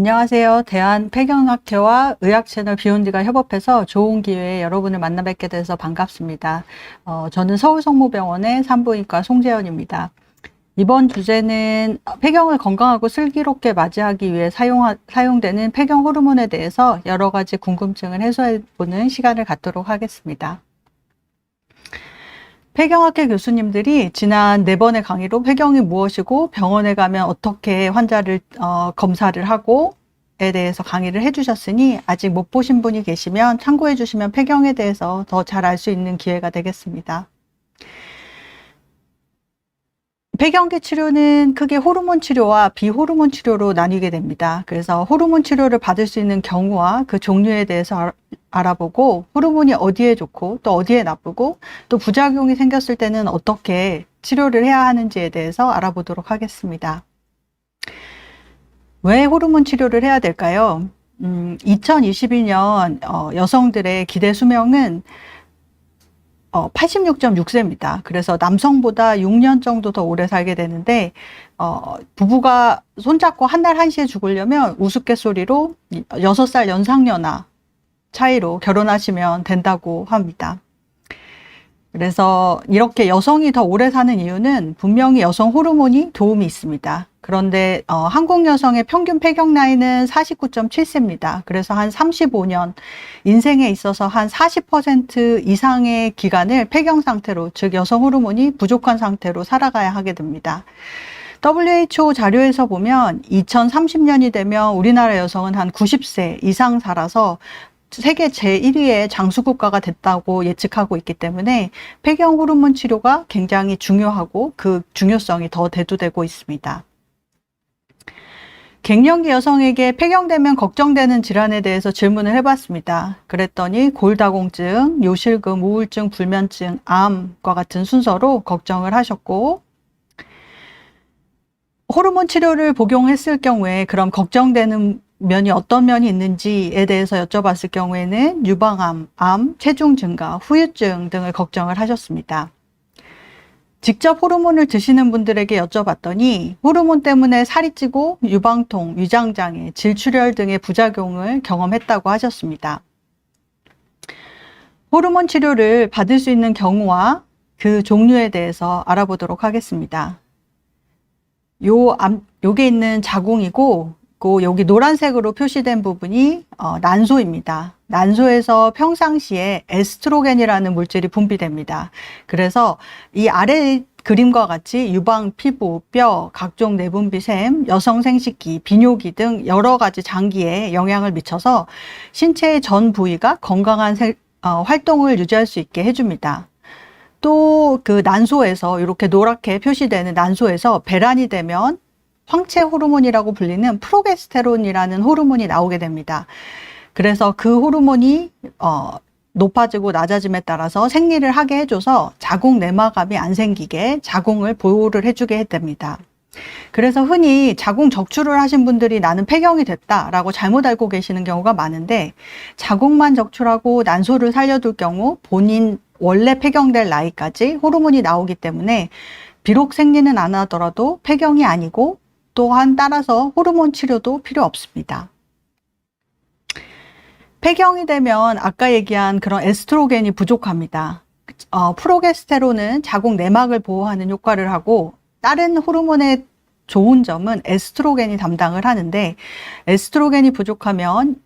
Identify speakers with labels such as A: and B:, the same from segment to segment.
A: 안녕하세요. 대한폐경학회와 의학채널 비욘드가 협업해서 좋은 기회에 여러분을 만나 뵙게 돼서 반갑습니다. 저는 서울성모병원의 산부인과 송재현입니다. 이번 주제는 폐경을 건강하고 슬기롭게 맞이하기 위해 사용되는 폐경 호르몬에 대해서 여러 가지 궁금증을 해소해보는 시간을 갖도록 하겠습니다. 폐경학회 교수님들이 지난 4번의 강의로 폐경이 무엇이고 병원에 가면 어떻게 환자를 검사를 하고 에 대해서 강의를 해주셨으니 아직 못 보신 분이 계시면 참고해 주시면 폐경에 대해서 더 잘 알 수 있는 기회가 되겠습니다. 폐경기 치료는 크게 호르몬 치료와 비호르몬 치료로 나뉘게 됩니다. 그래서 호르몬 치료를 받을 수 있는 경우와 그 종류에 대해서 알아보고 호르몬이 어디에 좋고 또 어디에 나쁘고 또 부작용이 생겼을 때는 어떻게 치료를 해야 하는지에 대해서 알아보도록 하겠습니다. 왜 호르몬 치료를 해야 될까요? 2022년 여성들의 기대 수명은 86.6세입니다. 그래서 남성보다 6년 정도 더 오래 살게 되는데 부부가 손잡고 한 날 한시에 죽으려면 우스갯소리로 6살 연상연하 차이로 결혼하시면 된다고 합니다. 그래서 이렇게 여성이 더 오래 사는 이유는 분명히 여성 호르몬이 도움이 있습니다. 그런데 한국 여성의 평균 폐경 나이는 49.7세입니다. 그래서 한 35년, 인생에 있어서 한 40% 이상의 기간을 폐경 상태로, 즉 여성 호르몬이 부족한 상태로 살아가야 하게 됩니다. WHO 자료에서 보면 2030년이 되면 우리나라 여성은 한 90세 이상 살아서 세계 제1위의 장수국가가 됐다고 예측하고 있기 때문에 폐경 호르몬 치료가 굉장히 중요하고 그 중요성이 더 대두되고 있습니다. 갱년기 여성에게 폐경되면 걱정되는 질환에 대해서 질문을 해봤습니다. 그랬더니 골다공증, 요실금, 우울증, 불면증, 암과 같은 순서로 걱정을 하셨고, 호르몬 치료를 복용했을 경우에 그럼 걱정되는 면이 어떤 면이 있는지에 대해서 여쭤봤을 경우에는 유방암, 암, 체중 증가, 후유증 등을 걱정을 하셨습니다. 직접 호르몬을 드시는 분들에게 여쭤봤더니 호르몬 때문에 살이 찌고 유방통, 위장장애, 질출혈 등의 부작용을 경험했다고 하셨습니다. 호르몬 치료를 받을 수 있는 경우와 그 종류에 대해서 알아보도록 하겠습니다. 요게 있는 자궁이고 여기 노란색으로 표시된 부분이 난소입니다. 난소에서 평상시에 에스트로겐이라는 물질이 분비됩니다. 그래서 이 아래 그림과 같이 유방, 피부, 뼈, 각종 내분비샘, 여성 생식기, 비뇨기 등 여러 가지 장기에 영향을 미쳐서 신체의 전 부위가 건강한 활동을 유지할 수 있게 해줍니다. 또 그 난소에서 이렇게 노랗게 표시되는 난소에서 배란이 되면 황체 호르몬이라고 불리는 프로게스테론이라는 호르몬이 나오게 됩니다. 그래서 그 호르몬이 높아지고 낮아짐에 따라서 생리를 하게 해줘서 자궁 내막암이 안 생기게 자궁을 보호를 해주게 됩니다. 그래서 흔히 자궁 적출을 하신 분들이 나는 폐경이 됐다라고 잘못 알고 계시는 경우가 많은데 자궁만 적출하고 난소를 살려둘 경우 본인 원래 폐경될 나이까지 호르몬이 나오기 때문에 비록 생리는 안 하더라도 폐경이 아니고 또한 따라서 호르몬 치료도 필요 없습니다. 폐경이 되면 아까 얘기한 그런 에스트로겐이 부족합니다. 프로게스테론은 자궁 내막을 보호하는 효과를 하고 다른 호르몬의 좋은 점은 에스트로겐이 담당을 하는데 에스트로겐이 부족하면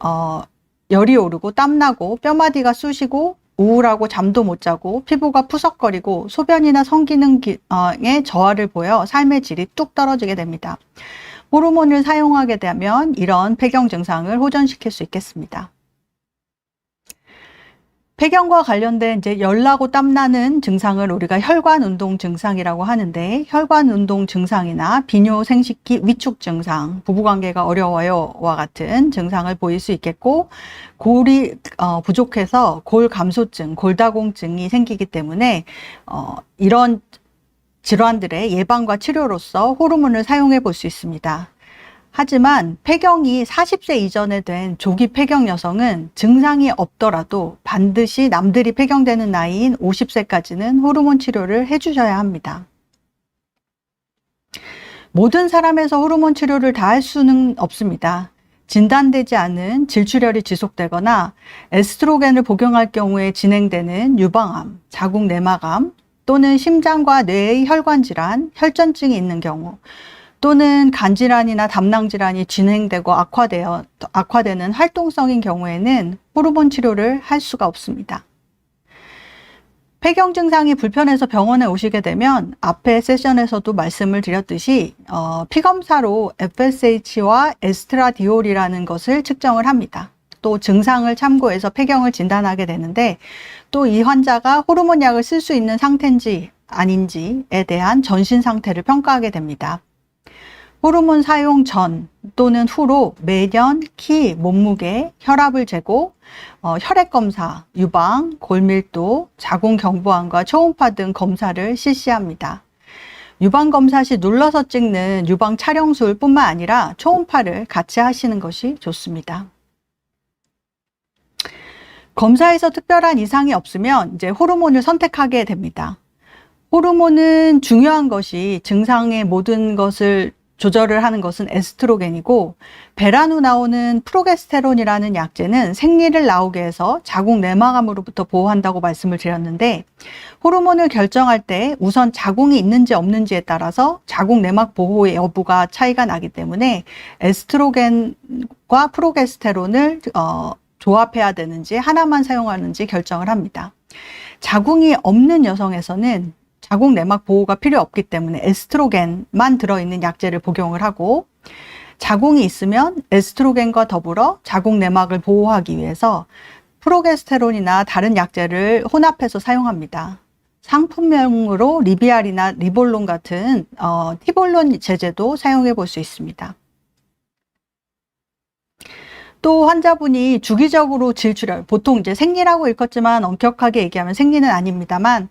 A: 열이 오르고 땀나고 뼈마디가 쑤시고 우울하고 잠도 못 자고 피부가 푸석거리고 소변이나 성기능에 저하를 보여 삶의 질이 뚝 떨어지게 됩니다. 호르몬을 사용하게 되면 이런 폐경 증상을 호전시킬 수 있겠습니다. 폐경과 관련된 이제 열나고 땀나는 증상을 우리가 혈관 운동 증상이라고 하는데 혈관 운동 증상이나 비뇨 생식기 위축 증상, 부부관계가 어려워요와 같은 증상을 보일 수 있겠고 골이 부족해서 골 감소증, 골다공증이 생기기 때문에 이런 질환들의 예방과 치료로서 호르몬을 사용해 볼 수 있습니다. 하지만 폐경이 40세 이전에 된 조기 폐경 여성은 증상이 없더라도 반드시 남들이 폐경되는 나이인 50세까지는 호르몬 치료를 해주셔야 합니다. 모든 사람에서 호르몬 치료를 다 할 수는 없습니다. 진단되지 않은 질출혈이 지속되거나 에스트로겐을 복용할 경우에 진행되는 유방암, 자궁 내막암 또는 심장과 뇌의 혈관 질환, 혈전증이 있는 경우 또는 간질환이나 담낭질환이 진행되고 악화되는 활동성인 경우에는 호르몬 치료를 할 수가 없습니다. 폐경 증상이 불편해서 병원에 오시게 되면 앞에 세션에서도 말씀을 드렸듯이 피검사로 FSH와 에스트라디올이라는 것을 측정을 합니다. 또 증상을 참고해서 폐경을 진단하게 되는데 또 이 환자가 호르몬 약을 쓸 수 있는 상태인지 아닌지에 대한 전신 상태를 평가하게 됩니다. 호르몬 사용 전 또는 후로 매년 키, 몸무게, 혈압을 재고 혈액 검사, 유방, 골밀도, 자궁 경부암과 초음파 등 검사를 실시합니다. 유방 검사 시 눌러서 찍는 유방 촬영술 뿐만 아니라 초음파를 같이 하시는 것이 좋습니다. 검사에서 특별한 이상이 없으면 이제 호르몬을 선택하게 됩니다. 호르몬은 중요한 것이 증상의 모든 것을 조절을 하는 것은 에스트로겐이고 배란 후 나오는 프로게스테론이라는 약제는 생리를 나오게 해서 자궁 내막암으로부터 보호한다고 말씀을 드렸는데 호르몬을 결정할 때 우선 자궁이 있는지 없는지에 따라서 자궁 내막 보호의 여부가 차이가 나기 때문에 에스트로겐과 프로게스테론을 조합해야 되는지 하나만 사용하는지 결정을 합니다. 자궁이 없는 여성에서는 자궁 내막 보호가 필요 없기 때문에 에스트로겐만 들어있는 약제를 복용을 하고 자궁이 있으면 에스트로겐과 더불어 자궁 내막을 보호하기 위해서 프로게스테론이나 다른 약제를 혼합해서 사용합니다. 상품명으로 리비알이나 리볼론 같은 티볼론 제제도 사용해 볼 수 있습니다. 또 환자분이 주기적으로 질출혈, 보통 이제 생리라고 읽었지만 엄격하게 얘기하면 생리는 아닙니다만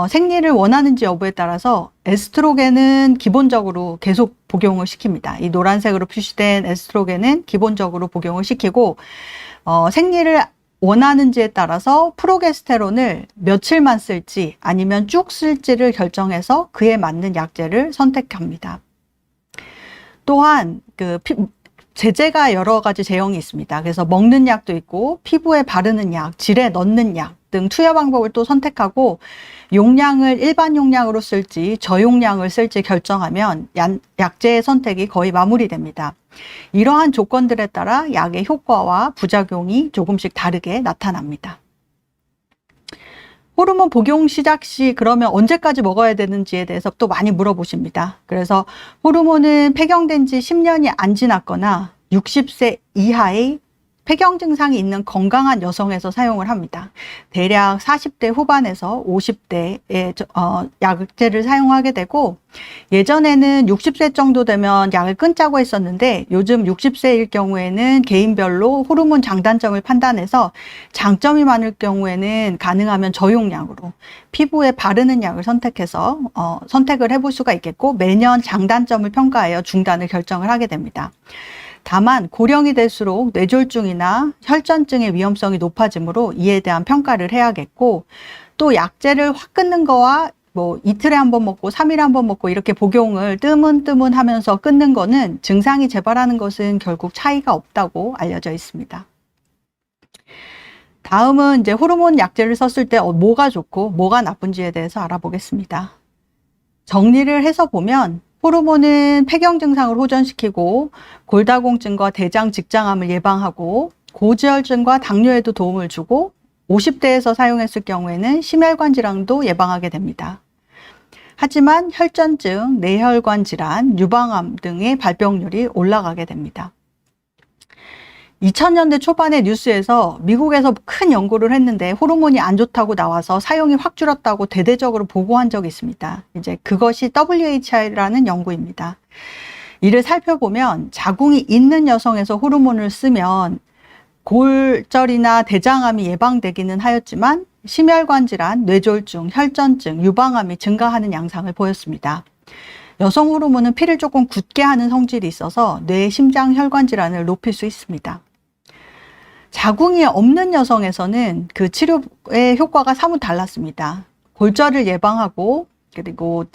A: 생리를 원하는지 여부에 따라서 에스트로겐은 기본적으로 계속 복용을 시킵니다. 이 노란색으로 표시된 에스트로겐은 기본적으로 복용을 시키고 생리를 원하는지에 따라서 프로게스테론을 며칠만 쓸지 아니면 쭉 쓸지를 결정해서 그에 맞는 약제를 선택합니다. 또한 제제가 여러 가지 제형이 있습니다. 그래서 먹는 약도 있고 피부에 바르는 약, 질에 넣는 약 등 투여 방법을 또 선택하고 용량을 일반 용량으로 쓸지 저용량을 쓸지 결정하면 약제의 선택이 거의 마무리됩니다. 이러한 조건들에 따라 약의 효과와 부작용이 조금씩 다르게 나타납니다. 호르몬 복용 시작 시 그러면 언제까지 먹어야 되는지에 대해서 또 많이 물어보십니다. 그래서 호르몬은 폐경된 지 10년이 안 지났거나 60세 이하의 폐경 증상이 있는 건강한 여성에서 사용을 합니다. 대략 40대 후반에서 50대에 약제를 사용하게 되고 예전에는 60세 정도 되면 약을 끊자고 했었는데 요즘 60세일 경우에는 개인별로 호르몬 장단점을 판단해서 장점이 많을 경우에는 가능하면 저용량으로 피부에 바르는 약을 선택해서 선택을 해볼 수가 있겠고 매년 장단점을 평가하여 중단을 결정을 하게 됩니다. 다만 고령이 될수록 뇌졸중이나 혈전증의 위험성이 높아지므로 이에 대한 평가를 해야겠고 또 약제를 확 끊는 거와 이틀에 한 번 먹고 3일에 한 번 먹고 이렇게 복용을 뜨문뜨문 하면서 끊는 거는 증상이 재발하는 것은 결국 차이가 없다고 알려져 있습니다. 다음은 이제 호르몬 약제를 썼을 때 뭐가 좋고 뭐가 나쁜지에 대해서 알아보겠습니다. 정리를 해서 보면 호르몬은 폐경 증상을 호전시키고 골다공증과 대장 직장암을 예방하고 고지혈증과 당뇨에도 도움을 주고 50대에서 사용했을 경우에는 심혈관 질환도 예방하게 됩니다. 하지만 혈전증, 뇌혈관 질환, 유방암 등의 발병률이 올라가게 됩니다. 2000년대 초반의 뉴스에서 미국에서 큰 연구를 했는데 호르몬이 안 좋다고 나와서 사용이 확 줄었다고 대대적으로 보고한 적이 있습니다. 이제 그것이 WHI라는 연구입니다. 이를 살펴보면 자궁이 있는 여성에서 호르몬을 쓰면 골절이나 대장암이 예방되기는 하였지만 심혈관 질환, 뇌졸중, 혈전증, 유방암이 증가하는 양상을 보였습니다. 여성 호르몬은 피를 조금 굳게 하는 성질이 있어서 뇌, 심장, 혈관 질환을 높일 수 있습니다. 자궁이 없는 여성에서는 그 치료의 효과가 사뭇 달랐습니다. 골절을 예방하고 그리고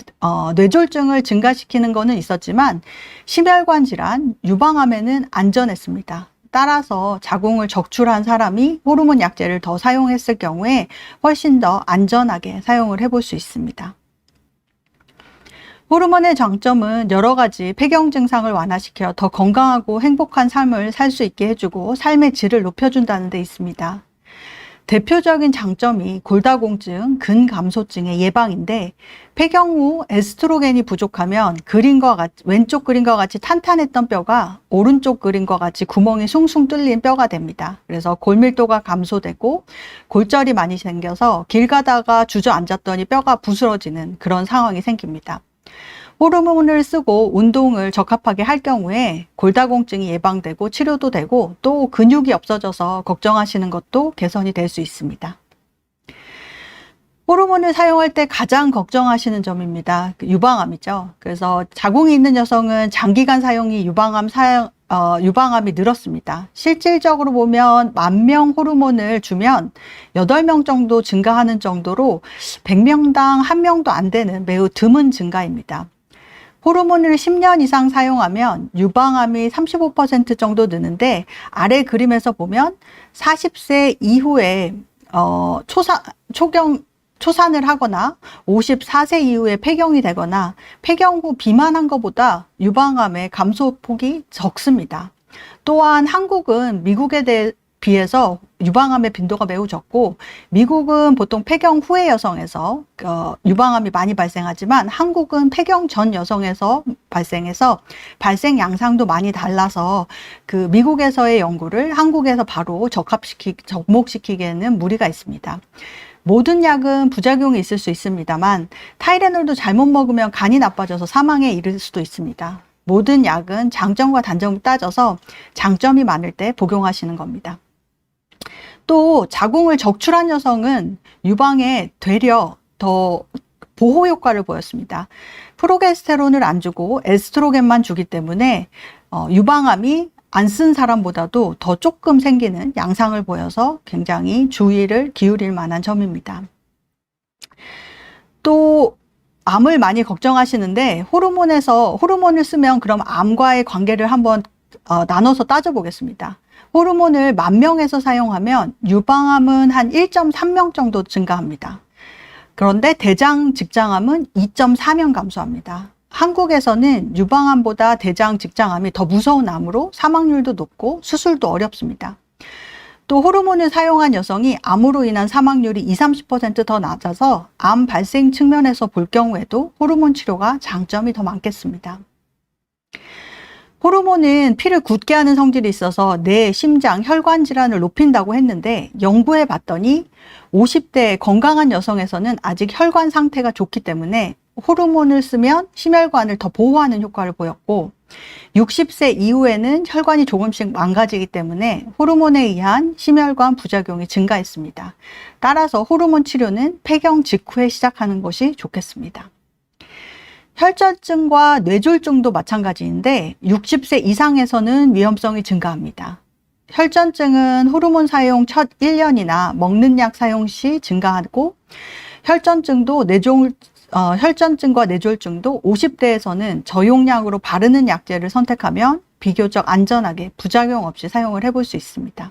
A: 뇌졸중을 증가시키는 거는 있었지만 심혈관 질환, 유방암에는 안전했습니다. 따라서 자궁을 적출한 사람이 호르몬 약제를 더 사용했을 경우에 훨씬 더 안전하게 사용을 해볼 수 있습니다. 호르몬의 장점은 여러 가지 폐경 증상을 완화시켜 더 건강하고 행복한 삶을 살 수 있게 해주고 삶의 질을 높여준다는 데 있습니다. 대표적인 장점이 골다공증, 근감소증의 예방인데 폐경 후 에스트로겐이 부족하면 왼쪽 그림과 같이 탄탄했던 뼈가 오른쪽 그림과 같이 구멍이 숭숭 뚫린 뼈가 됩니다. 그래서 골밀도가 감소되고 골절이 많이 생겨서 길 가다가 주저앉았더니 뼈가 부스러지는 그런 상황이 생깁니다. 호르몬을 쓰고 운동을 적합하게 할 경우에 골다공증이 예방되고 치료도 되고 또 근육이 없어져서 걱정하시는 것도 개선이 될 수 있습니다. 호르몬을 사용할 때 가장 걱정하시는 점입니다. 유방암이죠. 그래서 자궁이 있는 여성은 장기간 사용이 유방암이 늘었습니다. 실질적으로 보면 10,000명 호르몬을 주면 8명 정도 증가하는 정도로 100명당 1명도 안 되는 매우 드문 증가입니다. 호르몬을 10년 이상 사용하면 유방암이 35% 정도 느는데 아래 그림에서 보면 40세 이후에 초산을 하거나 54세 이후에 폐경이 되거나 폐경 후 비만한 것보다 유방암의 감소폭이 적습니다. 또한 한국은 미국에 비해서 유방암의 빈도가 매우 적고 미국은 보통 폐경 후의 여성에서 유방암이 많이 발생하지만 한국은 폐경 전 여성에서 발생해서 발생 양상도 많이 달라서 그 미국에서의 연구를 한국에서 바로 접목시키기에는 무리가 있습니다. 모든 약은 부작용이 있을 수 있습니다만 타이레놀도 잘못 먹으면 간이 나빠져서 사망에 이를 수도 있습니다. 모든 약은 장점과 단점을 따져서 장점이 많을 때 복용하시는 겁니다. 또 자궁을 적출한 여성은 유방에 되려 더 보호 효과를 보였습니다. 프로게스테론을 안 주고 에스트로겐만 주기 때문에 유방암이 안 쓴 사람보다도 더 조금 생기는 양상을 보여서 굉장히 주의를 기울일 만한 점입니다. 또 암을 많이 걱정하시는데 호르몬을 쓰면 그럼 암과의 관계를 한번 나눠서 따져보겠습니다. 호르몬을 10,000명에서 사용하면 유방암은 한 1.3명 정도 증가합니다. 그런데 대장 직장암은 2.4명 감소합니다. 한국에서는 유방암보다 대장 직장암이 더 무서운 암으로 사망률도 높고 수술도 어렵습니다. 또 호르몬을 사용한 여성이 암으로 인한 사망률이 20~30% 더 낮아서 암 발생 측면에서 볼 경우에도 호르몬 치료가 장점이 더 많겠습니다. 호르몬은 피를 굳게 하는 성질이 있어서 뇌, 심장, 혈관 질환을 높인다고 했는데 연구해 봤더니 50대 건강한 여성에서는 아직 혈관 상태가 좋기 때문에 호르몬을 쓰면 심혈관을 더 보호하는 효과를 보였고 60세 이후에는 혈관이 조금씩 망가지기 때문에 호르몬에 의한 심혈관 부작용이 증가했습니다. 따라서 호르몬 치료는 폐경 직후에 시작하는 것이 좋겠습니다. 혈전증과 뇌졸중도 마찬가지인데 60세 이상에서는 위험성이 증가합니다. 혈전증은 호르몬 사용 첫 1년이나 먹는 약 사용 시 증가하고 혈전증과 뇌졸중도 50대에서는 저용량으로 바르는 약제를 선택하면 비교적 안전하게 부작용 없이 사용을 해볼 수 있습니다.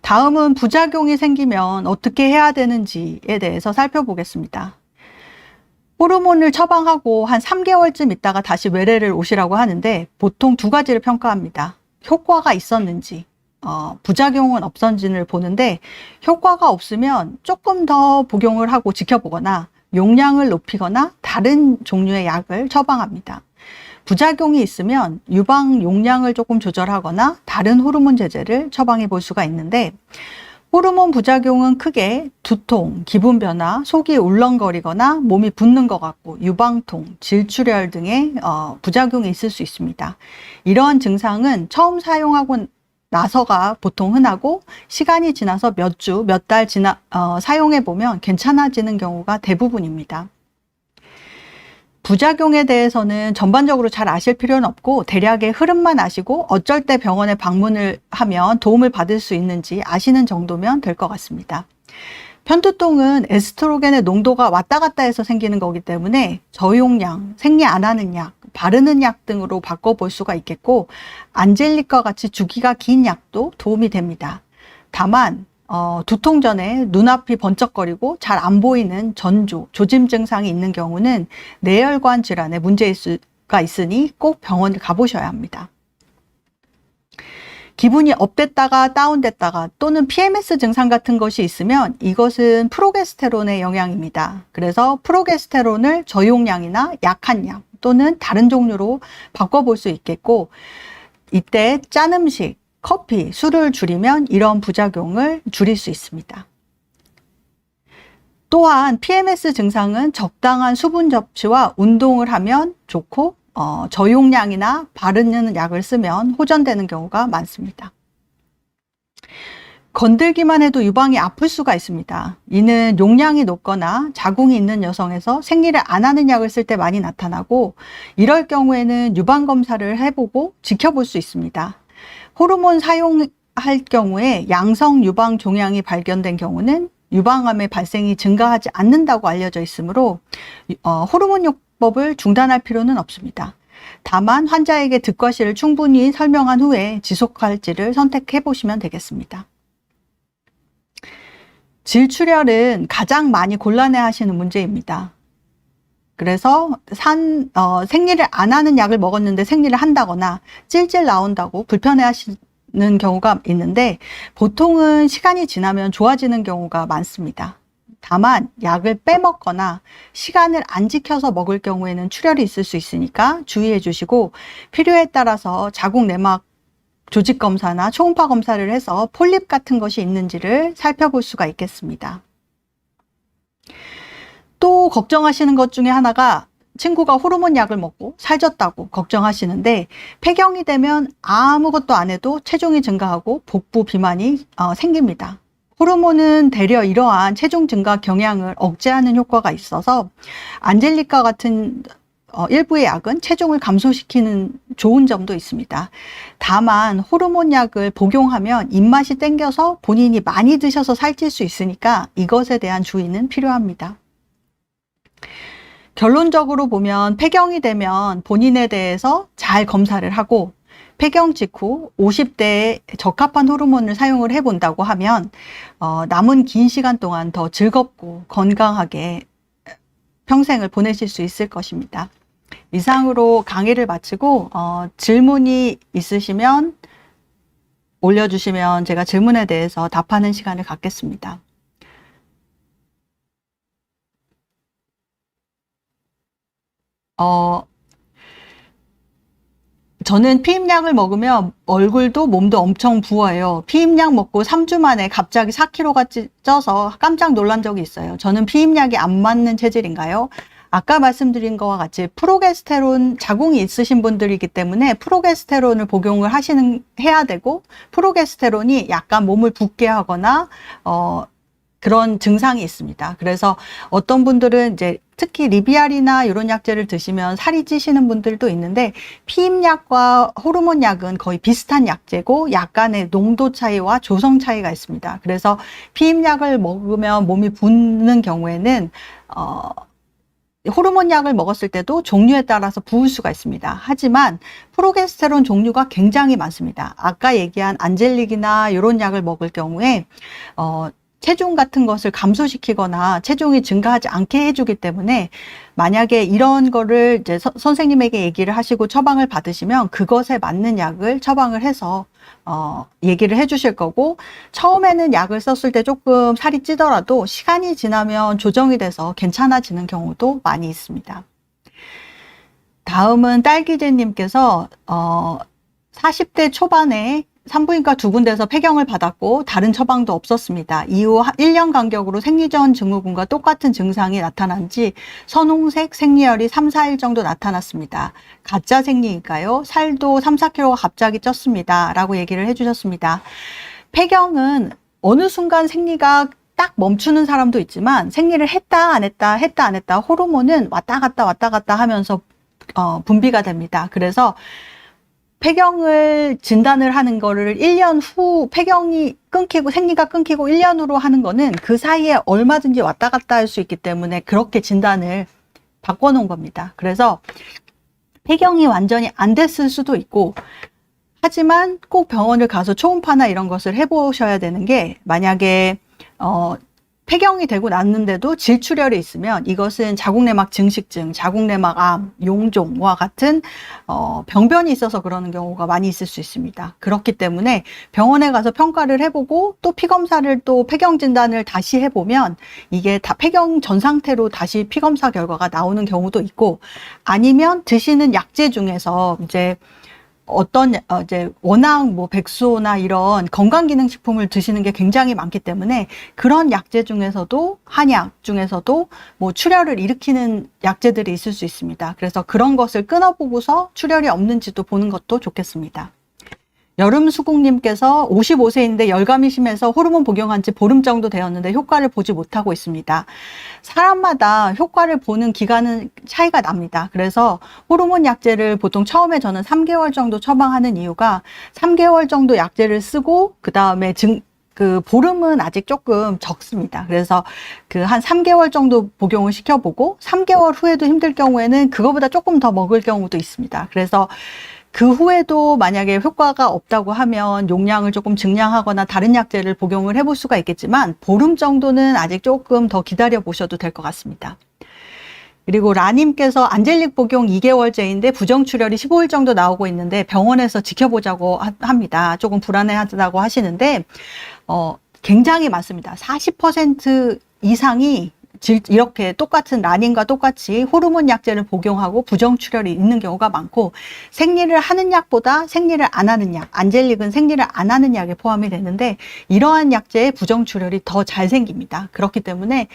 A: 다음은 부작용이 생기면 어떻게 해야 되는지에 대해서 살펴보겠습니다. 호르몬을 처방하고 한 3개월쯤 있다가 다시 외래를 오시라고 하는데 보통 2가지를 평가합니다. 효과가 있었는지, 부작용은 없었는지를 보는데 효과가 없으면 조금 더 복용을 하고 지켜보거나 용량을 높이거나 다른 종류의 약을 처방합니다. 부작용이 있으면 유방 용량을 조금 조절하거나 다른 호르몬 제제를 처방해 볼 수가 있는데 호르몬 부작용은 크게 두통, 기분 변화, 속이 울렁거리거나 몸이 붓는 것 같고 유방통, 질출혈 등의 부작용이 있을 수 있습니다. 이러한 증상은 처음 사용하고 나서가 보통 흔하고 시간이 지나서 몇 주, 몇 달 사용해 보면 괜찮아지는 경우가 대부분입니다. 부작용에 대해서는 전반적으로 잘 아실 필요는 없고 대략의 흐름만 아시고 어쩔 때 병원에 방문을 하면 도움을 받을 수 있는지 아시는 정도면 될 것 같습니다. 편두통은 에스트로겐의 농도가 왔다 갔다 해서 생기는 거기 때문에 저용량, 생리 안 하는 약, 바르는 약 등으로 바꿔볼 수가 있겠고, 안젤릭과 같이 주기가 긴 약도 도움이 됩니다. 다만 두통 전에 눈앞이 번쩍거리고 잘 안 보이는 전조, 조짐 증상이 있는 경우는 뇌혈관 질환에 문제가 있으니 꼭 병원을 가보셔야 합니다. 기분이 업됐다가 다운됐다가 또는 PMS 증상 같은 것이 있으면 이것은 프로게스테론의 영향입니다. 그래서 프로게스테론을 저용량이나 약한 약 또는 다른 종류로 바꿔볼 수 있겠고, 이때 짠 음식, 커피, 술을 줄이면 이런 부작용을 줄일 수 있습니다. 또한 PMS 증상은 적당한 수분 섭취와 운동을 하면 좋고, 저용량이나 바르는 약을 쓰면 호전되는 경우가 많습니다. 건들기만 해도 유방이 아플 수가 있습니다. 이는 용량이 높거나 자궁이 있는 여성에서 생리를 안 하는 약을 쓸 때 많이 나타나고, 이럴 경우에는 유방 검사를 해보고 지켜볼 수 있습니다. 호르몬 사용할 경우에 양성 유방 종양이 발견된 경우는 유방암의 발생이 증가하지 않는다고 알려져 있으므로 호르몬요법을 중단할 필요는 없습니다. 다만 환자에게 득과실을 충분히 설명한 후에 지속할지를 선택해 보시면 되겠습니다. 질출혈은 가장 많이 곤란해 하시는 문제입니다. 그래서 생리를 안 하는 약을 먹었는데 생리를 한다거나 찔찔 나온다고 불편해 하시는 경우가 있는데, 보통은 시간이 지나면 좋아지는 경우가 많습니다. 다만 약을 빼먹거나 시간을 안 지켜서 먹을 경우에는 출혈이 있을 수 있으니까 주의해 주시고, 필요에 따라서 자궁 내막 조직 검사나 초음파 검사를 해서 폴립 같은 것이 있는지를 살펴볼 수가 있겠습니다. 또 걱정하시는 것 중에 하나가, 친구가 호르몬 약을 먹고 살쪘다고 걱정하시는데, 폐경이 되면 아무것도 안 해도 체중이 증가하고 복부 비만이 생깁니다. 호르몬은 대려 이러한 체중 증가 경향을 억제하는 효과가 있어서 안젤릭과 같은 일부의 약은 체중을 감소시키는 좋은 점도 있습니다. 다만 호르몬 약을 복용하면 입맛이 땡겨서 본인이 많이 드셔서 살찔 수 있으니까 이것에 대한 주의는 필요합니다. 결론적으로 보면 폐경이 되면 본인에 대해서 잘 검사를 하고, 폐경 직후 50대에 적합한 호르몬을 사용을 해본다고 하면 남은 긴 시간 동안 더 즐겁고 건강하게 평생을 보내실 수 있을 것입니다. 이상으로 강의를 마치고 질문이 있으시면 올려주시면 제가 질문에 대해서 답하는 시간을 갖겠습니다. 저는 피임약을 먹으면 얼굴도 몸도 엄청 부어요. 피임약 먹고 3주 만에 갑자기 4kg가 쪄서 깜짝 놀란 적이 있어요. 저는 피임약이 안 맞는 체질인가요? 아까 말씀드린 것과 같이 프로게스테론 자궁이 있으신 분들이기 때문에 프로게스테론을 복용을 해야 되고, 프로게스테론이 약간 몸을 붓게 하거나 그런 증상이 있습니다. 그래서 어떤 분들은 이제 특히 리비알이나 이런 약제를 드시면 살이 찌시는 분들도 있는데, 피임약과 호르몬 약은 거의 비슷한 약제고 약간의 농도 차이와 조성 차이가 있습니다. 그래서 피임약을 먹으면 몸이 붓는 경우에는 호르몬 약을 먹었을 때도 종류에 따라서 부을 수가 있습니다. 하지만 프로게스테론 종류가 굉장히 많습니다. 아까 얘기한 안젤릭이나 이런 약을 먹을 경우에 체중 같은 것을 감소시키거나 체중이 증가하지 않게 해주기 때문에, 만약에 이런 거를 이제 선생님에게 얘기를 하시고 처방을 받으시면 그것에 맞는 약을 처방을 해서 얘기를 해주실 거고, 처음에는 약을 썼을 때 조금 살이 찌더라도 시간이 지나면 조정이 돼서 괜찮아지는 경우도 많이 있습니다. 다음은 딸기제님께서 40대 초반에 산부인과 2군데서 폐경을 받았고 다른 처방도 없었습니다. 이후 1년 간격으로 생리전 증후군과 똑같은 증상이 나타난 지 선홍색 생리혈이 3, 4일 정도 나타났습니다. 가짜 생리일까요? 살도 3, 4kg가 갑자기 쪘습니다. 라고 얘기를 해주셨습니다. 폐경은 어느 순간 생리가 딱 멈추는 사람도 있지만, 생리를 했다 안 했다 호르몬은 왔다 갔다 하면서 분비가 됩니다. 그래서 폐경을 진단을 하는 거를 1년 후 폐경이 끊기고 생리가 끊기고 1년으로 하는 거는 그 사이에 얼마든지 왔다 갔다 할 수 있기 때문에 그렇게 진단을 바꿔놓은 겁니다. 그래서 폐경이 완전히 안 됐을 수도 있고, 하지만 꼭 병원을 가서 초음파나 이런 것을 해보셔야 되는 게, 만약에 폐경이 되고 났는데도 질출혈이 있으면 이것은 자궁내막 증식증, 자궁내막암, 용종과 같은 병변이 있어서 그러는 경우가 많이 있을 수 있습니다. 그렇기 때문에 병원에 가서 평가를 해보고 또 피검사를 또 폐경 진단을 다시 해보면 이게 다 폐경 전 상태로 다시 피검사 결과가 나오는 경우도 있고, 아니면 드시는 약제 중에서 이제 워낙 뭐 백수나 이런 건강기능식품을 드시는 게 굉장히 많기 때문에 그런 약제 중에서도, 한약 중에서도 뭐 출혈을 일으키는 약제들이 있을 수 있습니다. 그래서 그런 것을 끊어보고서 출혈이 없는지도 보는 것도 좋겠습니다. 여름수국님께서 55세인데 열감이 심해서 호르몬 복용한 지 보름 정도 되었는데 효과를 보지 못하고 있습니다. 사람마다 효과를 보는 기간은 차이가 납니다. 그래서 호르몬 약제를 보통 처음에 저는 3개월 정도 처방하는 이유가, 3개월 정도 약제를 쓰고 그 다음에 보름은 아직 조금 적습니다. 그래서 한 3개월 정도 복용을 시켜보고 3개월 후에도 힘들 경우에는 그거보다 조금 더 먹을 경우도 있습니다. 그래서 그 후에도 만약에 효과가 없다고 하면 용량을 조금 증량하거나 다른 약제를 복용을 해볼 수가 있겠지만, 보름 정도는 아직 조금 더 기다려 보셔도 될 것 같습니다. 그리고 라님께서 안젤릭 복용 2개월째인데 부정출혈이 15일 정도 나오고 있는데 병원에서 지켜보자고 합니다. 조금 불안해하다고 하시는데 굉장히 많습니다. 40% 이상이 이렇게 똑같은 라닌과 똑같이 호르몬 약제를 복용하고 부정출혈이 있는 경우가 많고, 생리를 하는 약보다 생리를 안 하는 약, 안젤릭은 생리를 안 하는 약에 포함이 되는데 이러한 약제의 부정출혈이 더 잘 생깁니다. 그렇기 때문에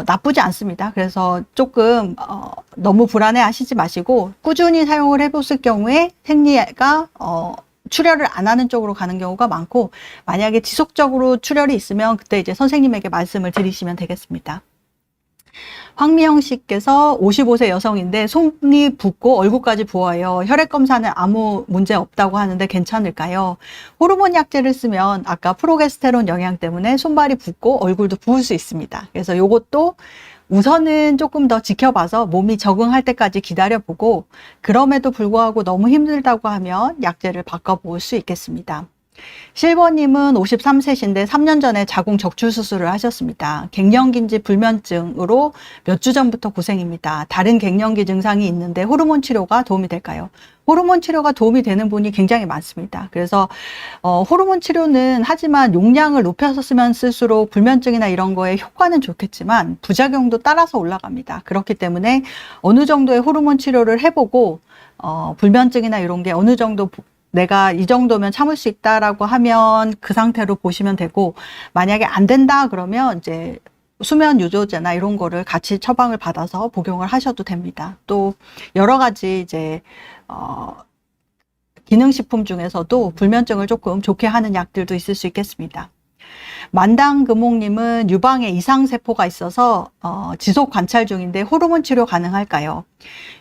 A: 나쁘지 않습니다. 그래서 조금 너무 불안해 하시지 마시고 꾸준히 사용을 해보실 경우에 생리가 출혈을 안 하는 쪽으로 가는 경우가 많고, 만약에 지속적으로 출혈이 있으면 그때 이제 선생님에게 말씀을 드리시면 되겠습니다. 황미영 씨께서 55세 여성인데 손이 붓고 얼굴까지 부어요. 혈액 검사는 아무 문제 없다고 하는데 괜찮을까요? 호르몬 약제를 쓰면 아까 프로게스테론 영향 때문에 손발이 붓고 얼굴도 부을 수 있습니다. 그래서 요것도 우선은 조금 더 지켜봐서 몸이 적응할 때까지 기다려보고, 그럼에도 불구하고 너무 힘들다고 하면 약제를 바꿔볼 수 있겠습니다. 실버님은 53세신데 3년 전에 자궁 적출 수술을 하셨습니다. 갱년기인지 불면증으로 몇 주 전부터 고생입니다. 다른 갱년기 증상이 있는데 호르몬 치료가 도움이 될까요? 호르몬 치료가 도움이 되는 분이 굉장히 많습니다. 그래서 호르몬 치료는 하지만 용량을 높여서 쓰면 쓸수록 불면증이나 이런 거에 효과는 좋겠지만 부작용도 따라서 올라갑니다. 그렇기 때문에 어느 정도의 호르몬 치료를 해보고 불면증이나 이런 게 어느 정도 내가 이 정도면 참을 수 있다라고 하면 그 상태로 보시면 되고, 만약에 안 된다 그러면 이제 수면 유도제나 이런 거를 같이 처방을 받아서 복용을 하셔도 됩니다. 또 여러 가지 이제 기능식품 중에서도 불면증을 조금 좋게 하는 약들도 있을 수 있겠습니다. 만당금옥님은 유방에 이상세포가 있어서 지속 관찰 중인데 호르몬 치료 가능할까요?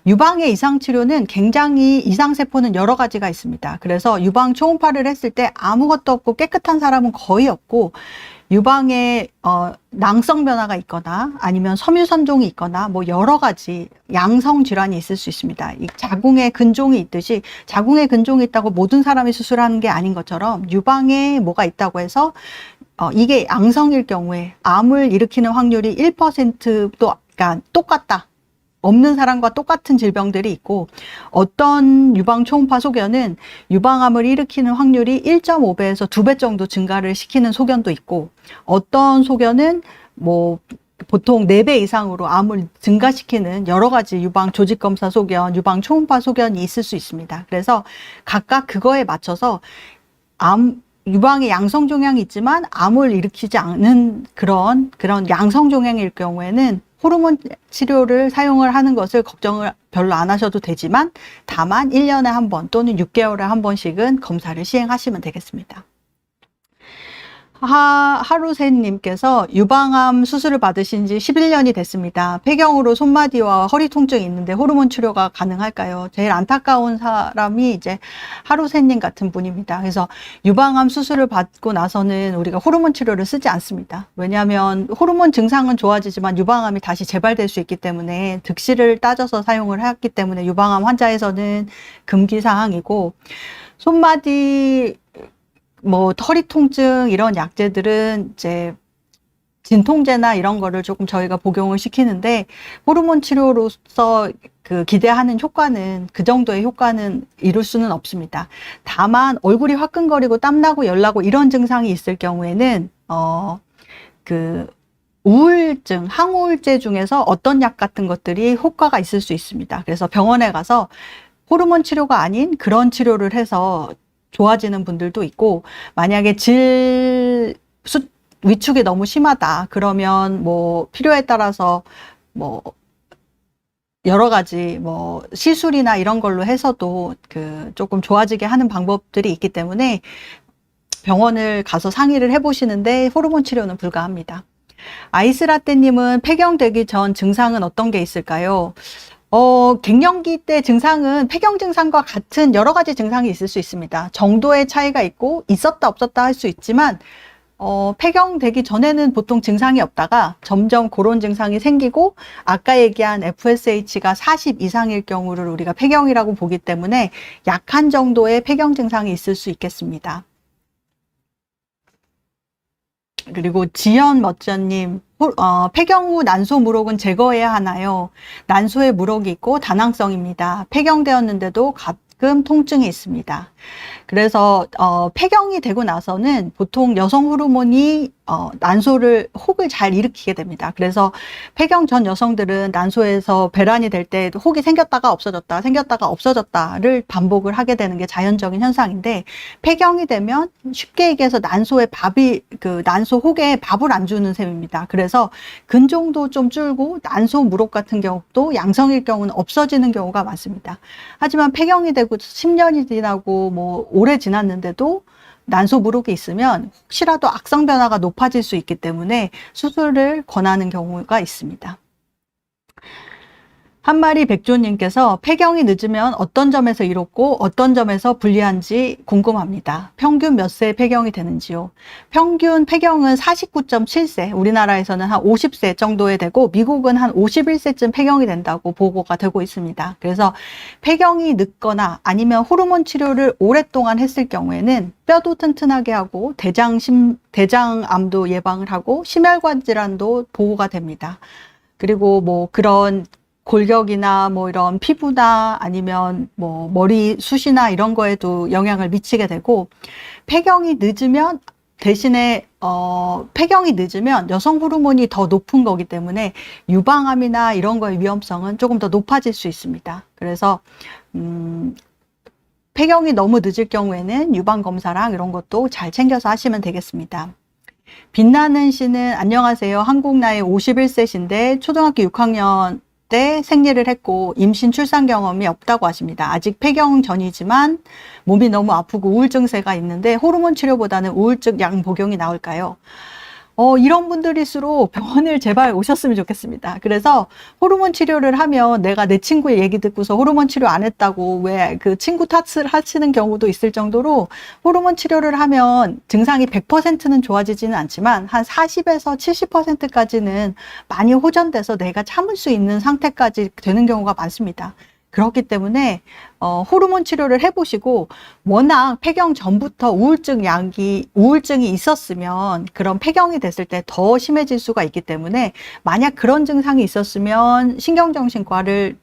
A: 유방의 이상치료는 굉장히, 이상세포는 여러 가지가 있습니다. 그래서 유방 초음파를 했을 때 아무것도 없고 깨끗한 사람은 거의 없고, 유방에 낭성 변화가 있거나 아니면 섬유선종이 있거나 뭐 여러 가지 양성 질환이 있을 수 있습니다. 이 자궁에 근종이 있듯이 자궁에 근종이 있다고 모든 사람이 수술하는 게 아닌 것처럼 유방에 뭐가 있다고 해서 이게 양성일 경우에 암을 일으키는 확률이 1%도, 그러니까 똑같다. 없는 사람과 똑같은 질병들이 있고, 어떤 유방 초음파 소견은 유방암을 일으키는 확률이 1.5배에서 2배 정도 증가를 시키는 소견도 있고, 어떤 소견은 뭐 보통 4배 이상으로 암을 증가시키는 여러 가지 유방 조직검사 소견, 유방 초음파 소견이 있을 수 있습니다. 그래서 각각 그거에 맞춰서 유방에 양성 종양이 있지만 암을 일으키지 않는 그런 양성 종양일 경우에는 호르몬 치료를 사용을 하는 것을 걱정을 별로 안 하셔도 되지만, 다만 1년에 한 번 또는 6개월에 한 번씩은 검사를 시행하시면 되겠습니다. 하루새님께서 유방암 수술을 받으신 지 11년이 됐습니다. 폐경으로 손마디와 허리 통증이 있는데 호르몬 치료가 가능할까요? 제일 안타까운 사람이 이제 하루새님 같은 분입니다. 그래서 유방암 수술을 받고 나서는 우리가 호르몬 치료를 쓰지 않습니다. 왜냐하면 호르몬 증상은 좋아지지만 유방암이 다시 재발될 수 있기 때문에 득실을 따져서 사용을 했기 때문에 유방암 환자에서는 금기사항이고, 손마디 뭐 허리 통증 이런 약제들은 이제 진통제나 이런 거를 조금 저희가 복용을 시키는데, 호르몬 치료로서 그 기대하는 효과는, 그 정도의 효과는 이룰 수는 없습니다. 다만 얼굴이 화끈거리고 땀나고 열나고 이런 증상이 있을 경우에는 그 우울증, 항우울제 중에서 어떤 약 같은 것들이 효과가 있을 수 있습니다. 그래서 병원에 가서 호르몬 치료가 아닌 그런 치료를 해서 좋아지는 분들도 있고, 만약에 위축이 너무 심하다 그러면 뭐 필요에 따라서 뭐 여러 가지 뭐 시술이나 이런 걸로 해서도 그 조금 좋아지게 하는 방법들이 있기 때문에 병원을 가서 상의를 해보시는데 호르몬 치료는 불가합니다. 아이스라떼님은 폐경되기 전 증상은 어떤 게 있을까요? 갱년기 때 증상은 폐경 증상과 같은 여러 가지 증상이 있을 수 있습니다. 정도의 차이가 있고 있었다 없었다 할 수 있지만, 폐경되기 전에는 보통 증상이 없다가 점점 그런 증상이 생기고, 아까 얘기한 FSH가 40 이상일 경우를 우리가 폐경이라고 보기 때문에 약한 정도의 폐경 증상이 있을 수 있겠습니다. 그리고 지연 멋져님, 폐경 후 난소 물혹은 제거해야 하나요? 난소에 물혹이 있고 다낭성입니다. 폐경되었는데도 가끔 통증이 있습니다. 그래서 폐경이 되고 나서는 보통 여성 호르몬이 혹을 잘 일으키게 됩니다. 그래서 폐경 전 여성들은 난소에서 배란이 될 때 혹이 생겼다가 없어졌다, 생겼다가 없어졌다를 반복을 하게 되는 게 자연적인 현상인데, 폐경이 되면 쉽게 얘기해서 난소 혹에 밥을 안 주는 셈입니다. 그래서 근종도 좀 줄고 난소 물혹 같은 경우도 양성일 경우는 없어지는 경우가 많습니다. 하지만 폐경이 되고 10년이 지나고 뭐 오래 지났는데도 난소 물혹이 있으면 혹시라도 악성 변화가 높아질 수 있기 때문에 수술을 권하는 경우가 있습니다. 한마리 백조님께서 폐경이 늦으면 어떤 점에서 이롭고 어떤 점에서 불리한지 궁금합니다. 평균 몇 세에 폐경이 되는지요? 평균 폐경은 49.7세, 우리나라에서는 한 50세 정도에 되고 미국은 한 51세쯤 폐경이 된다고 보고가 되고 있습니다. 그래서 폐경이 늦거나 아니면 호르몬 치료를 오랫동안 했을 경우에는 뼈도 튼튼하게 하고 대장암도 예방을 하고 심혈관 질환도 보호가 됩니다. 그리고 뭐 그런 골격이나 뭐 이런 피부나 아니면 뭐 머리 숱이나 이런 거에도 영향을 미치게 되고, 폐경이 늦으면 대신에 폐경이 늦으면 여성 호르몬이 더 높은 거기 때문에 유방암이나 이런 거의 위험성은 조금 더 높아질 수 있습니다. 그래서 폐경이 너무 늦을 경우에는 유방 검사랑 이런 것도 잘 챙겨서 하시면 되겠습니다. 빛나는 씨는 안녕하세요. 한국 나이 51세신데 초등학교 6학년 때 생리를 했고 임신 출산 경험이 없다고 하십니다. 아직 폐경 전이지만 몸이 너무 아프고 우울증세가 있는데 호르몬 치료보다는 우울증 약 복용이 나올까요? 이런 분들일수록 병원을 제발 오셨으면 좋겠습니다. 그래서 호르몬 치료를 하면, 내가 내 친구의 얘기 듣고서 호르몬 치료 안 했다고 왜 그 친구 탓을 하시는 경우도 있을 정도로, 호르몬 치료를 하면 증상이 100%는 좋아지지는 않지만 한 40에서 70%까지는 많이 호전돼서 내가 참을 수 있는 상태까지 되는 경우가 많습니다. 그렇기 때문에 호르몬 치료를 해보시고, 워낙 폐경 전부터 우울증이 있었으면 그런 폐경이 됐을 때 더 심해질 수가 있기 때문에, 만약 그런 증상이 있었으면 신경정신과를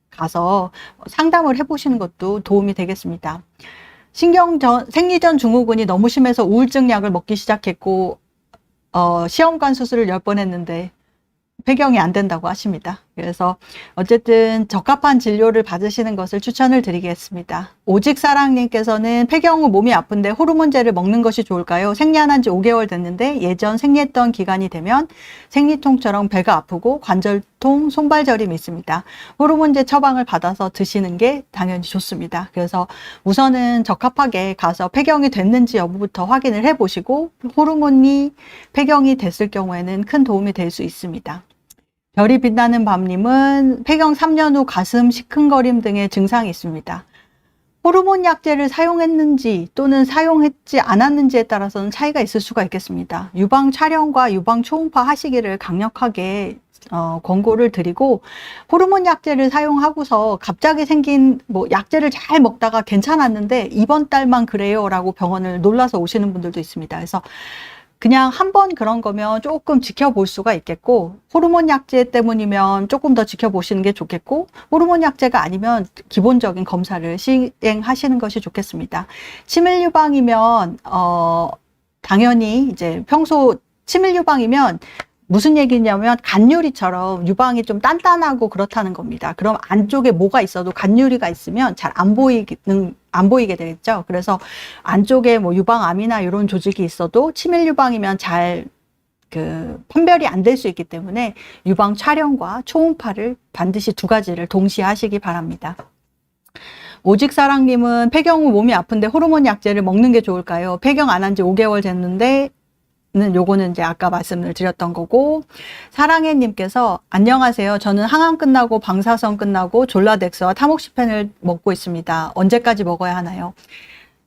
A: 가서 상담을 해보시는 것도 도움이 되겠습니다. 생리전 증후군이 너무 심해서 우울증 약을 먹기 시작했고 시험관 수술을 10번 했는데 폐경이 안 된다고 하십니다. 그래서 어쨌든 적합한 진료를 받으시는 것을 추천을 드리겠습니다. 오직사랑님께서는 폐경 후 몸이 아픈데 호르몬제를 먹는 것이 좋을까요? 생리한 지 5개월 됐는데 예전 생리했던 기간이 되면 생리통처럼 배가 아프고 관절통, 두통, 손발 저림이 있습니다. 호르몬제 처방을 받아서 드시는 게 당연히 좋습니다. 그래서 우선은 적합하게 가서 폐경이 됐는지 여부부터 확인을 해보시고 호르몬이 폐경이 됐을 경우에는 큰 도움이 될 수 있습니다. 별이 빛나는 밤님은 폐경 3년 후 가슴 시큰거림 등의 증상이 있습니다. 호르몬 약제를 사용했는지 또는 사용했지 않았는지에 따라서는 차이가 있을 수가 있겠습니다. 유방 촬영과 유방 초음파 하시기를 강력하게 권고를 드리고, 호르몬 약제를 사용하고서 갑자기 생긴 약제를 잘 먹다가 괜찮았는데 이번 달만 그래요 라고 병원을 놀라서 오시는 분들도 있습니다. 그래서 그냥 한 번 그런 거면 조금 지켜볼 수가 있겠고, 호르몬 약제 때문이면 조금 더 지켜보시는 게 좋겠고, 호르몬 약제가 아니면 기본적인 검사를 시행하시는 것이 좋겠습니다. 치밀 유방이면 당연히 이제 평소 치밀 유방이면 무슨 얘기냐면 간유리처럼 유방이 좀 단단하고 그렇다는 겁니다. 그럼 안쪽에 뭐가 있어도 간유리가 있으면 잘 안 보이게 되겠죠. 그래서 안쪽에 뭐 유방암이나 이런 조직이 있어도 치밀 유방이면 잘 판별이 안 될 수 있기 때문에 유방 촬영과 초음파를 반드시 두 가지를 동시에 하시기 바랍니다. 오직사랑님은 폐경 후 몸이 아픈데 호르몬 약제를 먹는 게 좋을까요? 폐경 안 한 지 5개월 됐는데 요거는 이제 아까 말씀을 드렸던 거고, 사랑해님께서 안녕하세요. 저는 항암 끝나고 방사선 끝나고 졸라덱스와 타목시펜을 먹고 있습니다. 언제까지 먹어야 하나요?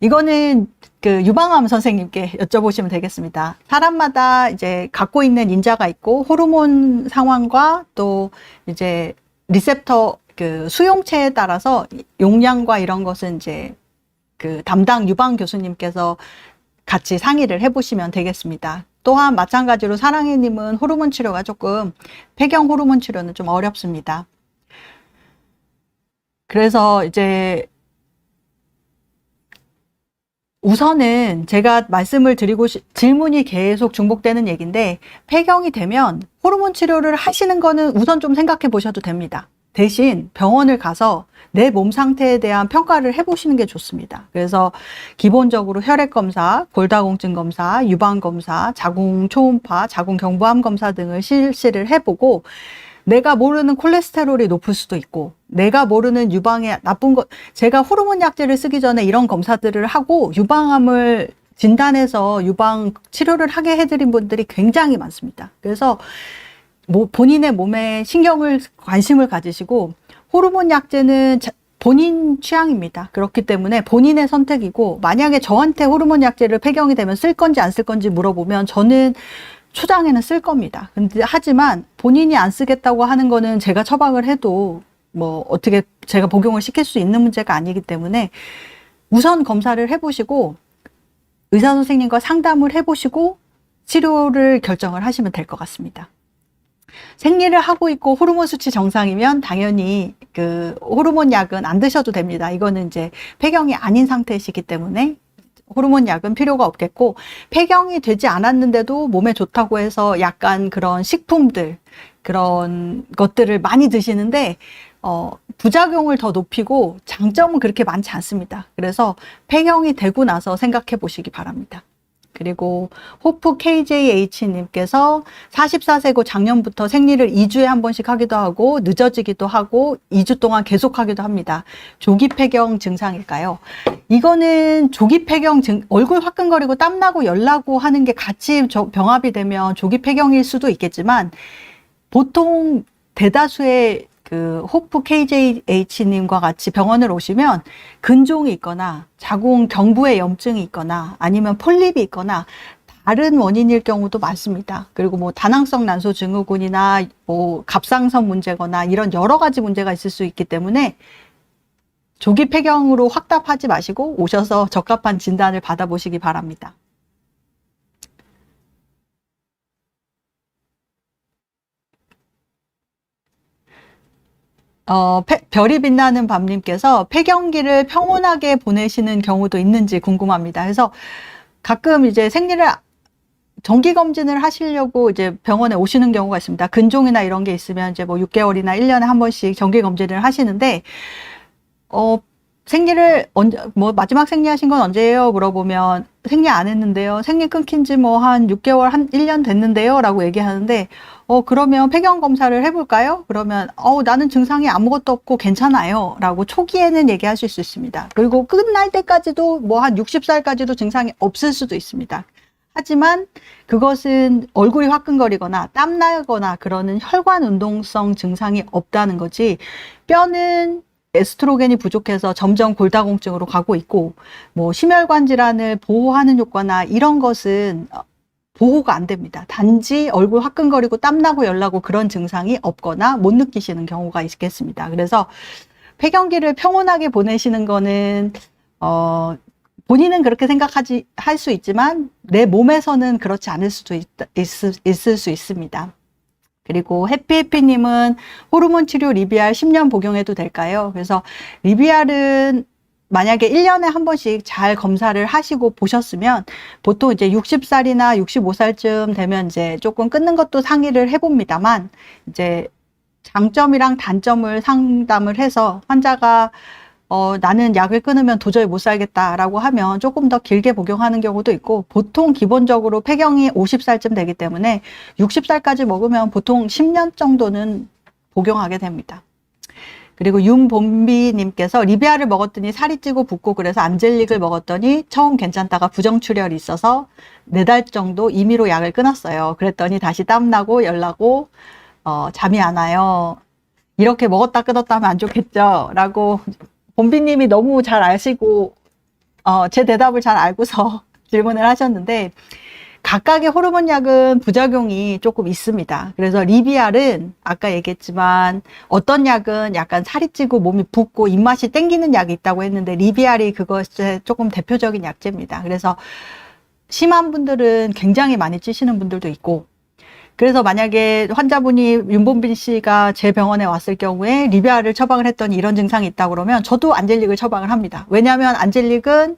A: 이거는 유방암 선생님께 여쭤보시면 되겠습니다. 사람마다 이제 갖고 있는 인자가 있고 호르몬 상황과 또 이제 리셉터 수용체에 따라서 용량과 이런 것은 이제 담당 유방 교수님께서 같이 상의를 해보시면 되겠습니다. 또한 마찬가지로 사랑해님은 호르몬 치료가 조금, 폐경 호르몬 치료는 좀 어렵습니다. 그래서 이제 우선은 제가 말씀을 드리고 질문이 계속 중복되는 얘기인데, 폐경이 되면 호르몬 치료를 하시는 거는 우선 좀 생각해 보셔도 됩니다. 대신 병원을 가서 내 몸 상태에 대한 평가를 해보시는 게 좋습니다. 그래서 기본적으로 혈액검사, 골다공증 검사, 유방검사, 자궁 초음파, 자궁 경부암 검사 등을 실시를 해보고, 내가 모르는 콜레스테롤이 높을 수도 있고, 내가 모르는 유방에 나쁜 것, 제가 호르몬 약제를 쓰기 전에 이런 검사들을 하고 유방암을 진단해서 유방 치료를 하게 해드린 분들이 굉장히 많습니다. 그래서 본인의 몸에 관심을 가지시고, 호르몬 약제는 본인 취향입니다. 그렇기 때문에 본인의 선택이고, 만약에 저한테 호르몬 약제를 폐경이 되면 쓸 건지 안 쓸 건지 물어보면 저는 초장에는 쓸 겁니다. 근데 하지만 본인이 안 쓰겠다고 하는 거는 제가 처방을 해도 어떻게 제가 복용을 시킬 수 있는 문제가 아니기 때문에 우선 검사를 해보시고 의사 선생님과 상담을 해보시고 치료를 결정을 하시면 될 것 같습니다. 생리를 하고 있고 호르몬 수치 정상이면 당연히 호르몬 약은 안 드셔도 됩니다. 이거는 이제 폐경이 아닌 상태이시기 때문에 호르몬 약은 필요가 없겠고, 폐경이 되지 않았는데도 몸에 좋다고 해서 약간 그런 식품들, 그런 것들을 많이 드시는데 부작용을 더 높이고 장점은 그렇게 많지 않습니다. 그래서 폐경이 되고 나서 생각해 보시기 바랍니다. 그리고 호프 KJH님께서 44세고 작년부터 생리를 2주에 한 번씩 하기도 하고 늦어지기도 하고 2주 동안 계속하기도 합니다. 조기 폐경 증상일까요? 이거는 조기 폐경 얼굴 화끈거리고 땀나고 열나고 하는 게 같이 병합이 되면 조기 폐경일 수도 있겠지만, 보통 대다수의 호프 KJH님과 같이 병원을 오시면 근종이 있거나 자궁 경부에 염증이 있거나 아니면 폴립이 있거나 다른 원인일 경우도 많습니다. 그리고 다낭성 난소 증후군이나 갑상선 문제거나 이런 여러 가지 문제가 있을 수 있기 때문에 조기 폐경으로 확답하지 마시고 오셔서 적합한 진단을 받아보시기 바랍니다. 별이 빛나는 밤님께서 폐경기를 평온하게 보내시는 경우도 있는지 궁금합니다. 그래서 가끔 이제 정기검진을 하시려고 이제 병원에 오시는 경우가 있습니다. 근종이나 이런 게 있으면 이제 6개월이나 1년에 한 번씩 정기검진을 하시는데, 생리를 마지막 생리하신 건 언제예요? 물어보면 생리 안 했는데요. 생리 끊긴 지 뭐 한 6개월, 한 1년 됐는데요. 라고 얘기하는데, 그러면 폐경 검사를 해볼까요? 그러면, 나는 증상이 아무것도 없고 괜찮아요. 라고 초기에는 얘기하실 수 있습니다. 그리고 끝날 때까지도 뭐 한 60살까지도 증상이 없을 수도 있습니다. 하지만 그것은 얼굴이 화끈거리거나 땀나거나 그러는 혈관 운동성 증상이 없다는 거지, 뼈는 에스트로겐이 부족해서 점점 골다공증으로 가고 있고, 뭐 심혈관 질환을 보호하는 효과나 이런 것은 보호가 안 됩니다. 단지 얼굴 화끈거리고 땀나고 열나고 그런 증상이 없거나 못 느끼시는 경우가 있겠습니다. 그래서 폐경기를 평온하게 보내시는 거는 본인은 그렇게 할 수 있지만 내 몸에서는 그렇지 않을 수도 있을 수 있습니다. 그리고 해피해피님은 호르몬 치료 리비알 10년 복용해도 될까요? 그래서 리비알은 만약에 1년에 한 번씩 잘 검사를 하시고 보셨으면 보통 이제 60살이나 65살쯤 되면 이제 조금 끊는 것도 상의를 해봅니다만, 이제 장점이랑 단점을 상담을 해서 환자가 나는 약을 끊으면 도저히 못 살겠다라고 하면 조금 더 길게 복용하는 경우도 있고, 보통 기본적으로 폐경이 50살쯤 되기 때문에 60살까지 먹으면 보통 10년 정도는 복용하게 됩니다. 그리고 윤봄비님께서 리비아를 먹었더니 살이 찌고 붓고 그래서 안젤릭을 먹었더니 처음 괜찮다가 부정출혈이 있어서 4달 정도 임의로 약을 끊었어요. 그랬더니 다시 땀나고 열나고 잠이 안 와요. 이렇게 먹었다 끊었다 하면 안 좋겠죠? 라고 봄비님이 너무 잘 아시고 제 대답을 잘 알고서 질문을 하셨는데, 각각의 호르몬 약은 부작용이 조금 있습니다. 그래서 리비알은 아까 얘기했지만 어떤 약은 약간 살이 찌고 몸이 붓고 입맛이 땡기는 약이 있다고 했는데, 리비알이 그것의 조금 대표적인 약제입니다. 그래서 심한 분들은 굉장히 많이 찌시는 분들도 있고, 그래서 만약에 환자분이 윤본빈 씨가 제 병원에 왔을 경우에 리비알을 처방을 했더니 이런 증상이 있다고 그러면 저도 안젤릭을 처방을 합니다. 왜냐하면 안젤릭은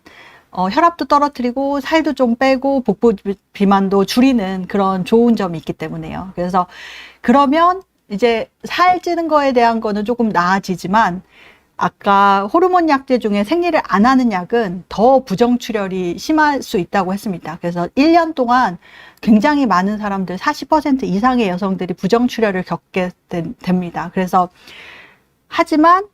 A: 혈압도 떨어뜨리고 살도 좀 빼고 복부 비만도 줄이는 그런 좋은 점이 있기 때문에요. 그래서 그러면 이제 살 찌는 거에 대한 거는 조금 나아지지만, 아까 호르몬 약제 중에 생리를 안 하는 약은 더 부정출혈이 심할 수 있다고 했습니다. 그래서 1년 동안 굉장히 많은 사람들, 40% 이상의 여성들이 부정출혈을 겪게 됩니다. 그래서 하지만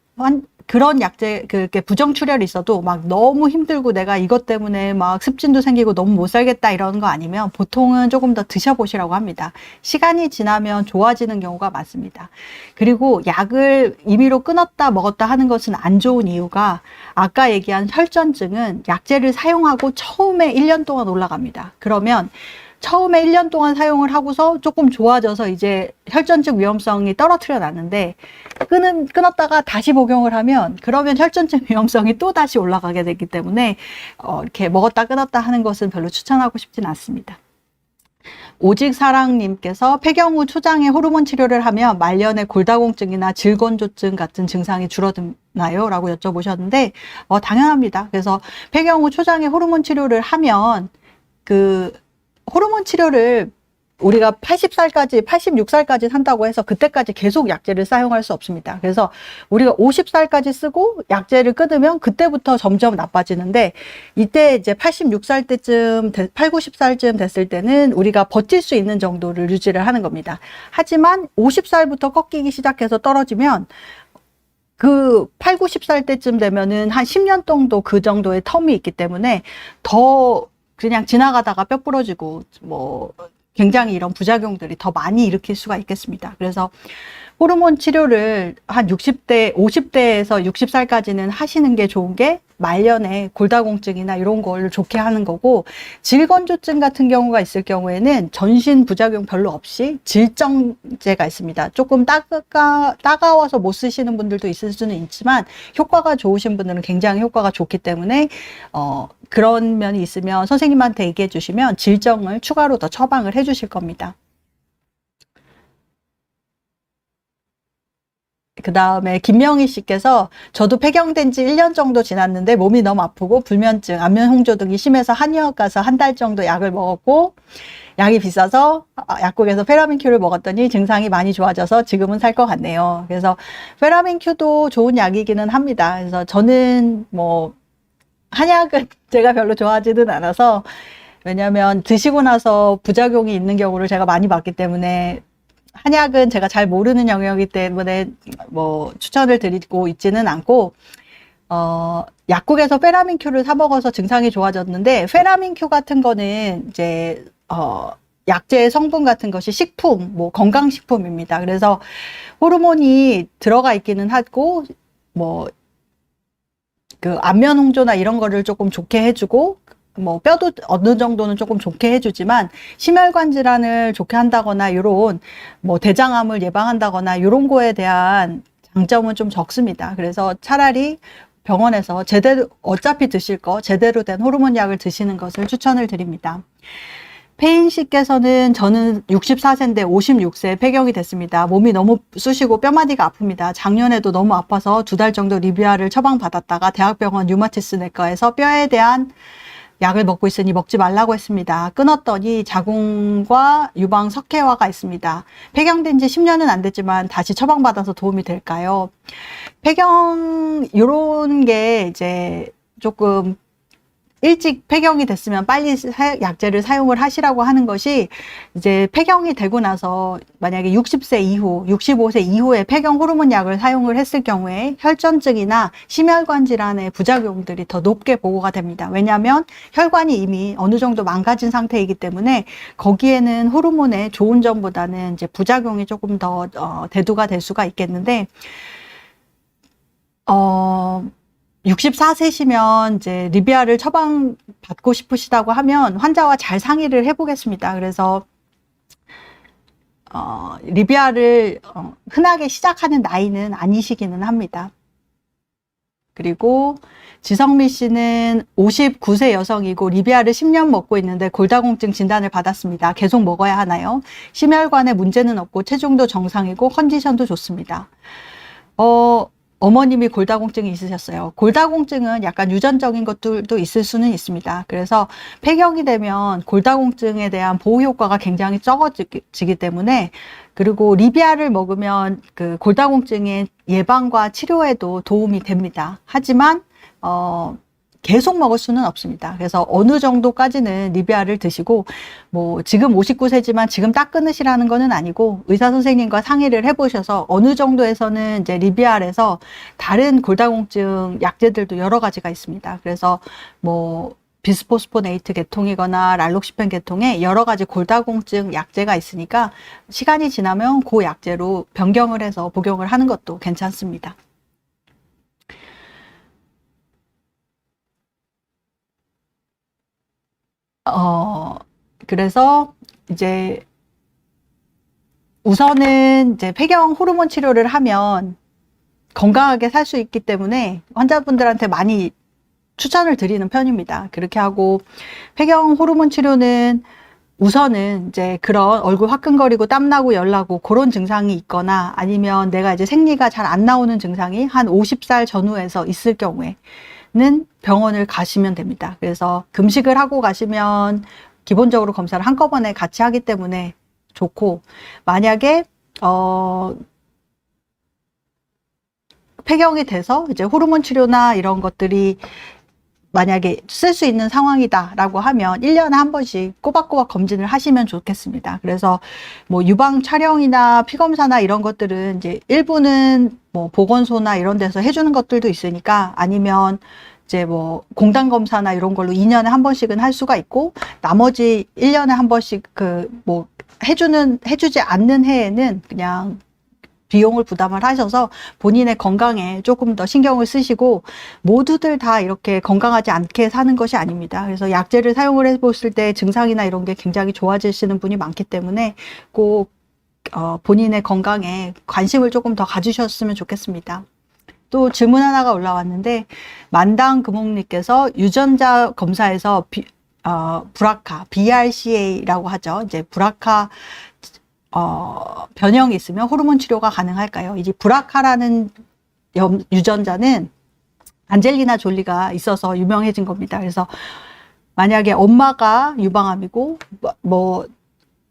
A: 그런 약제, 그렇게 부정출혈이 있어도 막 너무 힘들고 내가 이것 때문에 막 습진도 생기고 너무 못 살겠다 이러는 거 아니면 보통은 조금 더 드셔보시라고 합니다. 시간이 지나면 좋아지는 경우가 많습니다. 그리고 약을 임의로 끊었다 먹었다 하는 것은 안 좋은 이유가, 아까 얘기한 혈전증은 약제를 사용하고 처음에 1년 동안 올라갑니다. 그러면 처음에 1년 동안 사용을 하고서 조금 좋아져서 이제 혈전증 위험성이 떨어뜨려 놨는데, 끊었다가 다시 복용을 하면 그러면 혈전증 위험성이 또 다시 올라가게 되기 때문에 이렇게 먹었다 끊었다 하는 것은 별로 추천하고 싶진 않습니다. 오직사랑님께서 폐경 후 초장에 호르몬 치료를 하면 말년에 골다공증이나 질건조증 같은 증상이 줄어드나요? 라고 여쭤보셨는데, 당연합니다. 그래서 폐경 후 초장에 호르몬 치료를 하면 호르몬 치료를 우리가 80살까지, 86살까지 산다고 해서 그때까지 계속 약제를 사용할 수 없습니다. 그래서 우리가 50살까지 쓰고 약제를 끊으면 그때부터 점점 나빠지는데, 이때 이제 86살 때쯤, 8, 90살쯤 됐을 때는 우리가 버틸 수 있는 정도를 유지를 하는 겁니다. 하지만 50살부터 꺾이기 시작해서 떨어지면 그 8, 90살 때쯤 되면은 한 10년 정도 그 정도의 텀이 있기 때문에 더 그냥 지나가다가 뼈 부러지고 뭐 굉장히 이런 부작용들이 더 많이 일으킬 수가 있겠습니다. 그래서 호르몬 치료를 한 60대, 50대에서 60살까지는 하시는 게 좋은 게, 말년에 골다공증이나 이런 걸 좋게 하는 거고, 질건조증 같은 경우가 있을 경우에는 전신 부작용 별로 없이 질정제가 있습니다. 조금 따가워서 못 쓰시는 분들도 있을 수는 있지만 효과가 좋으신 분들은 굉장히 효과가 좋기 때문에 그런 면이 있으면 선생님한테 얘기해 주시면 질정을 추가로 더 처방을 해 주실 겁니다. 그 다음에 김명희 씨께서 저도 폐경된 지 1년 정도 지났는데 몸이 너무 아프고 불면증, 안면 홍조 등이 심해서 한의원 가서 한 달 정도 약을 먹었고 약이 비싸서 약국에서 페라민큐를 먹었더니 증상이 많이 좋아져서 지금은 살 것 같네요. 그래서 페라민큐도 좋은 약이기는 합니다. 그래서 저는 뭐 한약은 제가 별로 좋아하지는 않아서, 왜냐하면 드시고 나서 부작용이 있는 경우를 제가 많이 봤기 때문에 한약은 제가 잘 모르는 영역이기 때문에 뭐 추천을 드리고 있지는 않고, 약국에서 페라민큐를 사 먹어서 증상이 좋아졌는데, 페라민큐 같은 거는 이제 약재의 성분 같은 것이 식품, 뭐 건강식품입니다. 그래서 호르몬이 들어가 있기는 하고, 뭐 그 안면 홍조나 이런 거를 조금 좋게 해주고, 뭐 뼈도 어느 정도는 조금 좋게 해주지만 심혈관 질환을 좋게 한다거나 요런 뭐 대장암을 예방한다거나 요런 거에 대한 장점은 좀 적습니다. 그래서 차라리 병원에서 제대로 어차피 드실 거 제대로 된 호르몬 약을 드시는 것을 추천을 드립니다. 페인 씨께서는 저는 64세인데 56세에 폐경이 됐습니다. 몸이 너무 쑤시고 뼈마디가 아픕니다. 작년에도 너무 아파서 2달 정도 리비아를 처방받았다가 대학병원 류마티스 내과에서 뼈에 대한 약을 먹고 있으니 먹지 말라고 했습니다. 끊었더니 자궁과 유방 석회화가 있습니다. 폐경된 지 10년은 안 됐지만 다시 처방받아서 도움이 될까요? 폐경, 요런 게 이제 조금 일찍 폐경이 됐으면 빨리 약제를 사용을 하시라고 하는 것이, 이제 폐경이 되고 나서 만약에 60세 이후, 65세 이후에 폐경 호르몬 약을 사용을 했을 경우에 혈전증이나 심혈관 질환의 부작용들이 더 높게 보고가 됩니다. 왜냐하면 혈관이 이미 어느 정도 망가진 상태이기 때문에 거기에는 호르몬의 좋은 점보다는 이제 부작용이 조금 더 대두가 될 수가 있겠는데, 64세시면 이제 리비아를 처방받고 싶으시다고 하면 환자와 잘 상의를 해보겠습니다. 그래서 리비아를 흔하게 시작하는 나이는 아니시기는 합니다. 그리고 지성미 씨는 59세 여성이고 리비아를 10년 먹고 있는데 골다공증 진단을 받았습니다. 계속 먹어야 하나요? 심혈관에 문제는 없고 체중도 정상이고 컨디션도 좋습니다. 어머님이 골다공증이 있으셨어요. 골다공증은 약간 유전적인 것들도 있을 수는 있습니다. 그래서 폐경이 되면 골다공증에 대한 보호 효과가 굉장히 적어지기 때문에, 그리고 리비아를 먹으면 그 골다공증의 예방과 치료에도 도움이 됩니다. 하지만 계속 먹을 수는 없습니다. 그래서 어느 정도까지는 리비아를 드시고, 뭐 지금 59세지만 지금 딱 끊으시라는 거는 아니고 의사 선생님과 상의를 해보셔서 어느 정도에서는 이제 리비아에서 다른 골다공증 약제들도 여러 가지가 있습니다. 그래서 뭐 비스포스포네이트 계통이거나 랄록시펜 계통에 여러 가지 골다공증 약제가 있으니까 시간이 지나면 그 약제로 변경을 해서 복용을 하는 것도 괜찮습니다. 그래서 이제 우선은 이제 폐경 호르몬 치료를 하면 건강하게 살 수 있기 때문에 환자분들한테 많이 추천을 드리는 편입니다. 그렇게 하고, 폐경 호르몬 치료는 우선은 이제 그런 얼굴 화끈거리고 땀나고 열나고 그런 증상이 있거나, 아니면 내가 이제 생리가 잘 안 나오는 증상이 한 50살 전후에서 있을 경우에는 병원을 가시면 됩니다. 그래서 금식을 하고 가시면 기본적으로 검사를 한꺼번에 같이 하기 때문에 좋고, 만약에 폐경이 돼서 이제 호르몬 치료나 이런 것들이 만약에 쓸 수 있는 상황이다라고 하면 1년에 한 번씩 꼬박꼬박 검진을 하시면 좋겠습니다. 그래서 뭐 유방 촬영이나 피검사나 이런 것들은 이제 일부는 뭐 보건소나 이런 데서 해주는 것들도 있으니까, 아니면 이제 뭐 공단 검사나 이런 걸로 2년에 한 번씩은 할 수가 있고, 나머지 1년에 한 번씩 그 뭐 해주지 않는 해에는 그냥 비용을 부담을 하셔서 본인의 건강에 조금 더 신경을 쓰시고, 모두들 다 이렇게 건강하지 않게 사는 것이 아닙니다. 그래서 약제를 사용을 해보실 때 증상이나 이런 게 굉장히 좋아지시는 분이 많기 때문에 꼭 본인의 건강에 관심을 조금 더 가지셨으면 좋겠습니다. 또 질문 하나가 올라왔는데, 만당 금옥님께서 유전자 검사에서 브라카, BRCA라고 하죠. 이제 브라카 변형이 있으면 호르몬 치료가 가능할까요? 이제 브라카라는 유전자는 안젤리나 졸리가 있어서 유명해진 겁니다. 그래서 만약에 엄마가 유방암이고 뭐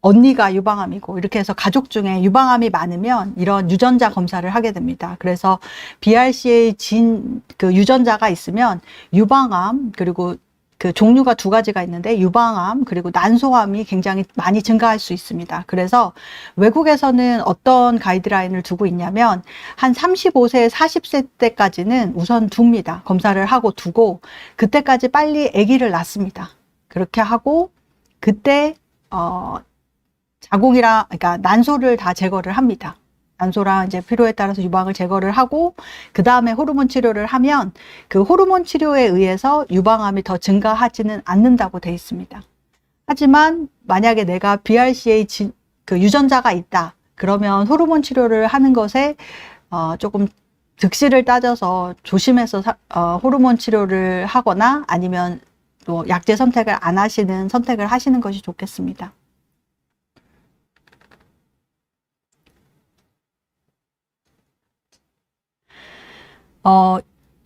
A: 언니가 유방암이고 이렇게 해서 가족 중에 유방암이 많으면 이런 유전자 검사를 하게 됩니다. 그래서 BRCA 그 유전자가 있으면 유방암, 그리고 그 종류가 두 가지가 있는데 유방암 그리고 난소암이 굉장히 많이 증가할 수 있습니다. 그래서 외국에서는 어떤 가이드라인을 두고 있냐면 한 35세, 40세 때까지는 우선 둡니다. 검사를 하고 두고 그때까지 빨리 아기를 낳습니다. 그렇게 하고 그때 자궁이랑 그러니까 난소를 다 제거를 합니다. 난소랑 이제 필요에 따라서 유방을 제거를 하고 그 다음에 호르몬 치료를 하면 그 호르몬 치료에 의해서 유방암이 더 증가하지는 않는다고 돼 있습니다. 하지만 만약에 내가 BRCA 그 유전자가 있다 그러면 호르몬 치료를 하는 것에 조금 득실을 따져서 조심해서 호르몬 치료를 하거나 아니면 또 약제 선택을 안 하시는 선택을 하시는 것이 좋겠습니다.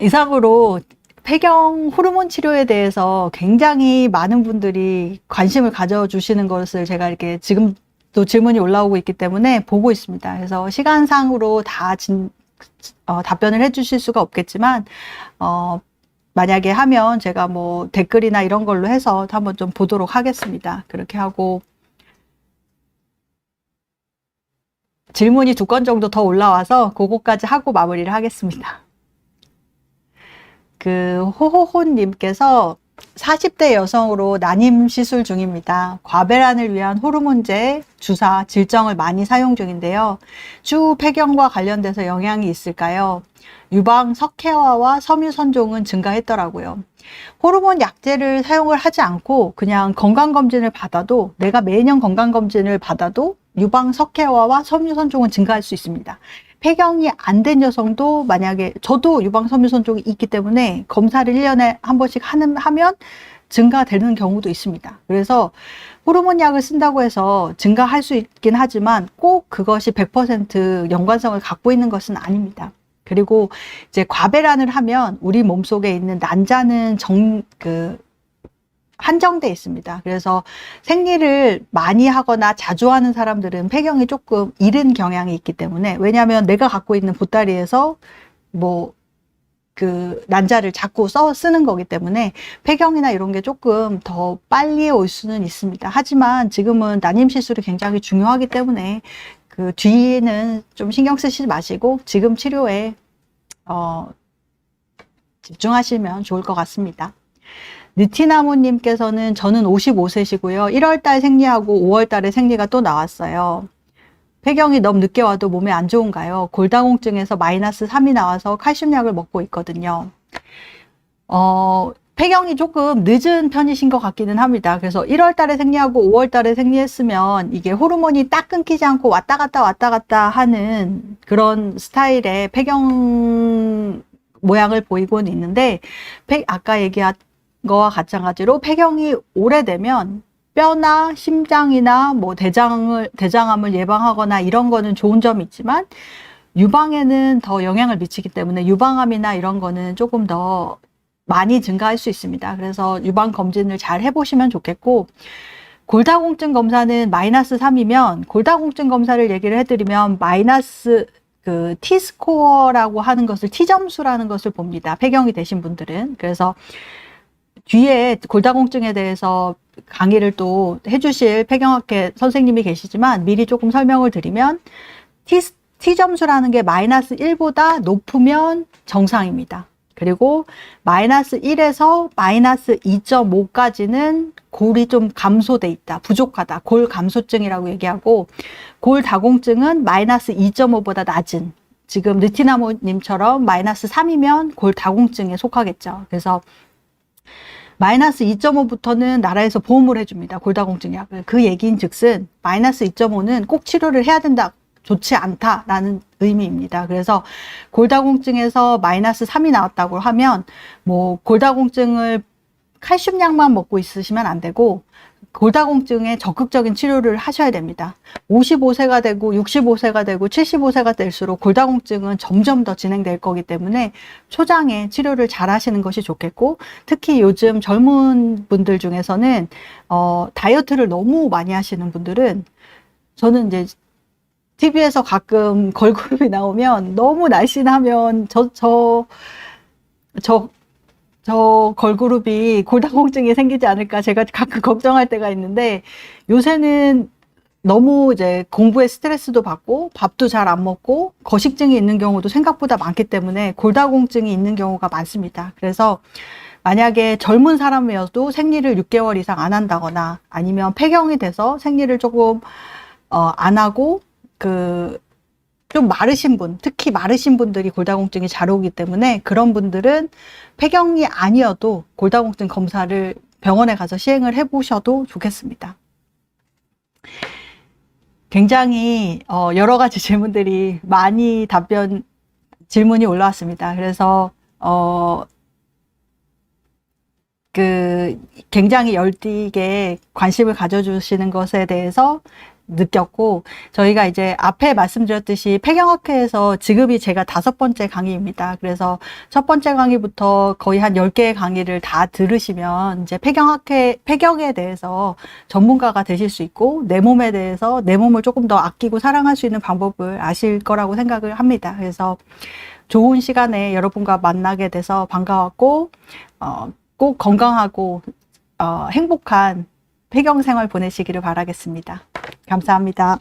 A: 이상으로 폐경 호르몬 치료에 대해서 굉장히 많은 분들이 관심을 가져주시는 것을 제가 이렇게 지금도 질문이 올라오고 있기 때문에 보고 있습니다. 그래서 시간상으로 다 답변을 해주실 수가 없겠지만, 만약에 하면 제가 뭐 댓글이나 이런 걸로 해서 한번 좀 보도록 하겠습니다. 그렇게 하고, 질문이 2건 정도 더 올라와서 그거까지 하고 마무리를 하겠습니다. 그 호호호님께서 40대 여성으로 난임 시술 중입니다. 과배란을 위한 호르몬제 주사 질정을 많이 사용 중인데요. 추후 폐경과 관련돼서 영향이 있을까요? 유방 석회화와 섬유선종은 증가했더라고요. 호르몬 약제를 사용을 하지 않고 그냥 건강검진을 받아도 내가 매년 건강검진을 받아도 유방 석회화와 섬유선종은 증가할 수 있습니다. 폐경이 안 된 여성도 만약에 저도 유방 섬유선종이 있기 때문에 검사를 1년에 한 번씩 하면 증가되는 경우도 있습니다. 그래서 호르몬 약을 쓴다고 해서 증가할 수 있긴 하지만 꼭 그것이 100% 연관성을 갖고 있는 것은 아닙니다. 그리고 이제 과배란을 하면 우리 몸속에 있는 난자는 한정돼 있습니다. 그래서 생리를 많이 하거나 자주 하는 사람들은 폐경이 조금 이른 경향이 있기 때문에, 왜냐하면 내가 갖고 있는 보따리에서 뭐 그 난자를 자꾸 쓰는 거기 때문에 폐경이나 이런 게 조금 더 빨리 올 수는 있습니다. 하지만 지금은 난임 시술이 굉장히 중요하기 때문에 그 뒤는 좀 신경 쓰시지 마시고 지금 치료에 집중하시면 좋을 것 같습니다. 느티나무님께서는 저는 55세시고요. 1월달 생리하고 5월달에 생리가 또 나왔어요. 폐경이 너무 늦게 와도 몸에 안 좋은가요? 골다공증에서 -3이 나와서 칼슘약을 먹고 있거든요. 폐경이 조금 늦은 편이신 것 같기는 합니다. 그래서 1월달에 생리하고 5월달에 생리했으면 이게 호르몬이 딱 끊기지 않고 왔다 갔다 하는 그런 스타일의 폐경 모양을 보이고는 있는데, 아까 얘기한 거와 마찬가지로 폐경이 오래되면 뼈나 심장이나 뭐 대장암을 예방하거나 이런 거는 좋은 점이 있지만 유방에는 더 영향을 미치기 때문에 유방암이나 이런 거는 조금 더 많이 증가할 수 있습니다. 그래서 유방 검진을 잘 해보시면 좋겠고, 골다공증 검사는 -3이면 골다공증 검사를 얘기를 해드리면 그 T스코어라고 하는 것을 T점수라는 것을 봅니다. 폐경이 되신 분들은. 그래서 뒤에 골다공증에 대해서 강의를 또 해주실 폐경학회 선생님이 계시지만 미리 조금 설명을 드리면 T점수라는 게 -1보다 높으면 정상입니다. 그리고 -1에서 -2.5까지는 골이 좀 감소돼 있다, 부족하다, 골 감소증이라고 얘기하고, 골다공증은 -2.5보다 낮은, 지금 느티나모님처럼 -3이면 골다공증에 속하겠죠. 그래서 -2.5부터는 나라에서 보험을 해줍니다. 골다공증 약을. 그 얘기인 즉슨 -2.5는 꼭 치료를 해야 된다, 좋지 않다라는 의미입니다. 그래서 골다공증에서 -3이 나왔다고 하면 뭐 골다공증을 칼슘약만 먹고 있으시면 안 되고 골다공증에 적극적인 치료를 하셔야 됩니다. 55세가 되고 65세가 되고 75세가 될수록 골다공증은 점점 더 진행될 거기 때문에 초장에 치료를 잘 하시는 것이 좋겠고, 특히 요즘 젊은 분들 중에서는 다이어트를 너무 많이 하시는 분들은, 저는 이제 TV에서 가끔 걸그룹이 나오면 너무 날씬하면 저 걸그룹이 골다공증이 생기지 않을까 제가 가끔 걱정할 때가 있는데, 요새는 너무 이제 공부에 스트레스도 받고 밥도 잘 안 먹고 거식증이 있는 경우도 생각보다 많기 때문에 골다공증이 있는 경우가 많습니다. 그래서 만약에 젊은 사람이어도 생리를 6개월 이상 안 한다거나, 아니면 폐경이 돼서 생리를 조금 안 하고 좀 마르신 분, 특히 마르신 분들이 골다공증이 잘 오기 때문에, 그런 분들은 폐경이 아니어도 골다공증 검사를 병원에 가서 시행을 해보셔도 좋겠습니다. 굉장히 여러 가지 질문들이 많이 질문이 올라왔습니다. 그래서 굉장히 열띠게 관심을 가져주시는 것에 대해서 느꼈고, 저희가 이제 앞에 말씀드렸듯이 폐경학회에서 지금이 제가 5번째 강의입니다. 그래서 첫 번째 강의부터 거의 한 10개의 강의를 다 들으시면 이제 폐경에 대해서 전문가가 되실 수 있고, 내 몸에 대해서, 내 몸을 조금 더 아끼고 사랑할 수 있는 방법을 아실 거라고 생각을 합니다. 그래서 좋은 시간에 여러분과 만나게 돼서 반가웠고, 꼭 건강하고 행복한 폐경 생활 보내시기를 바라겠습니다. 감사합니다.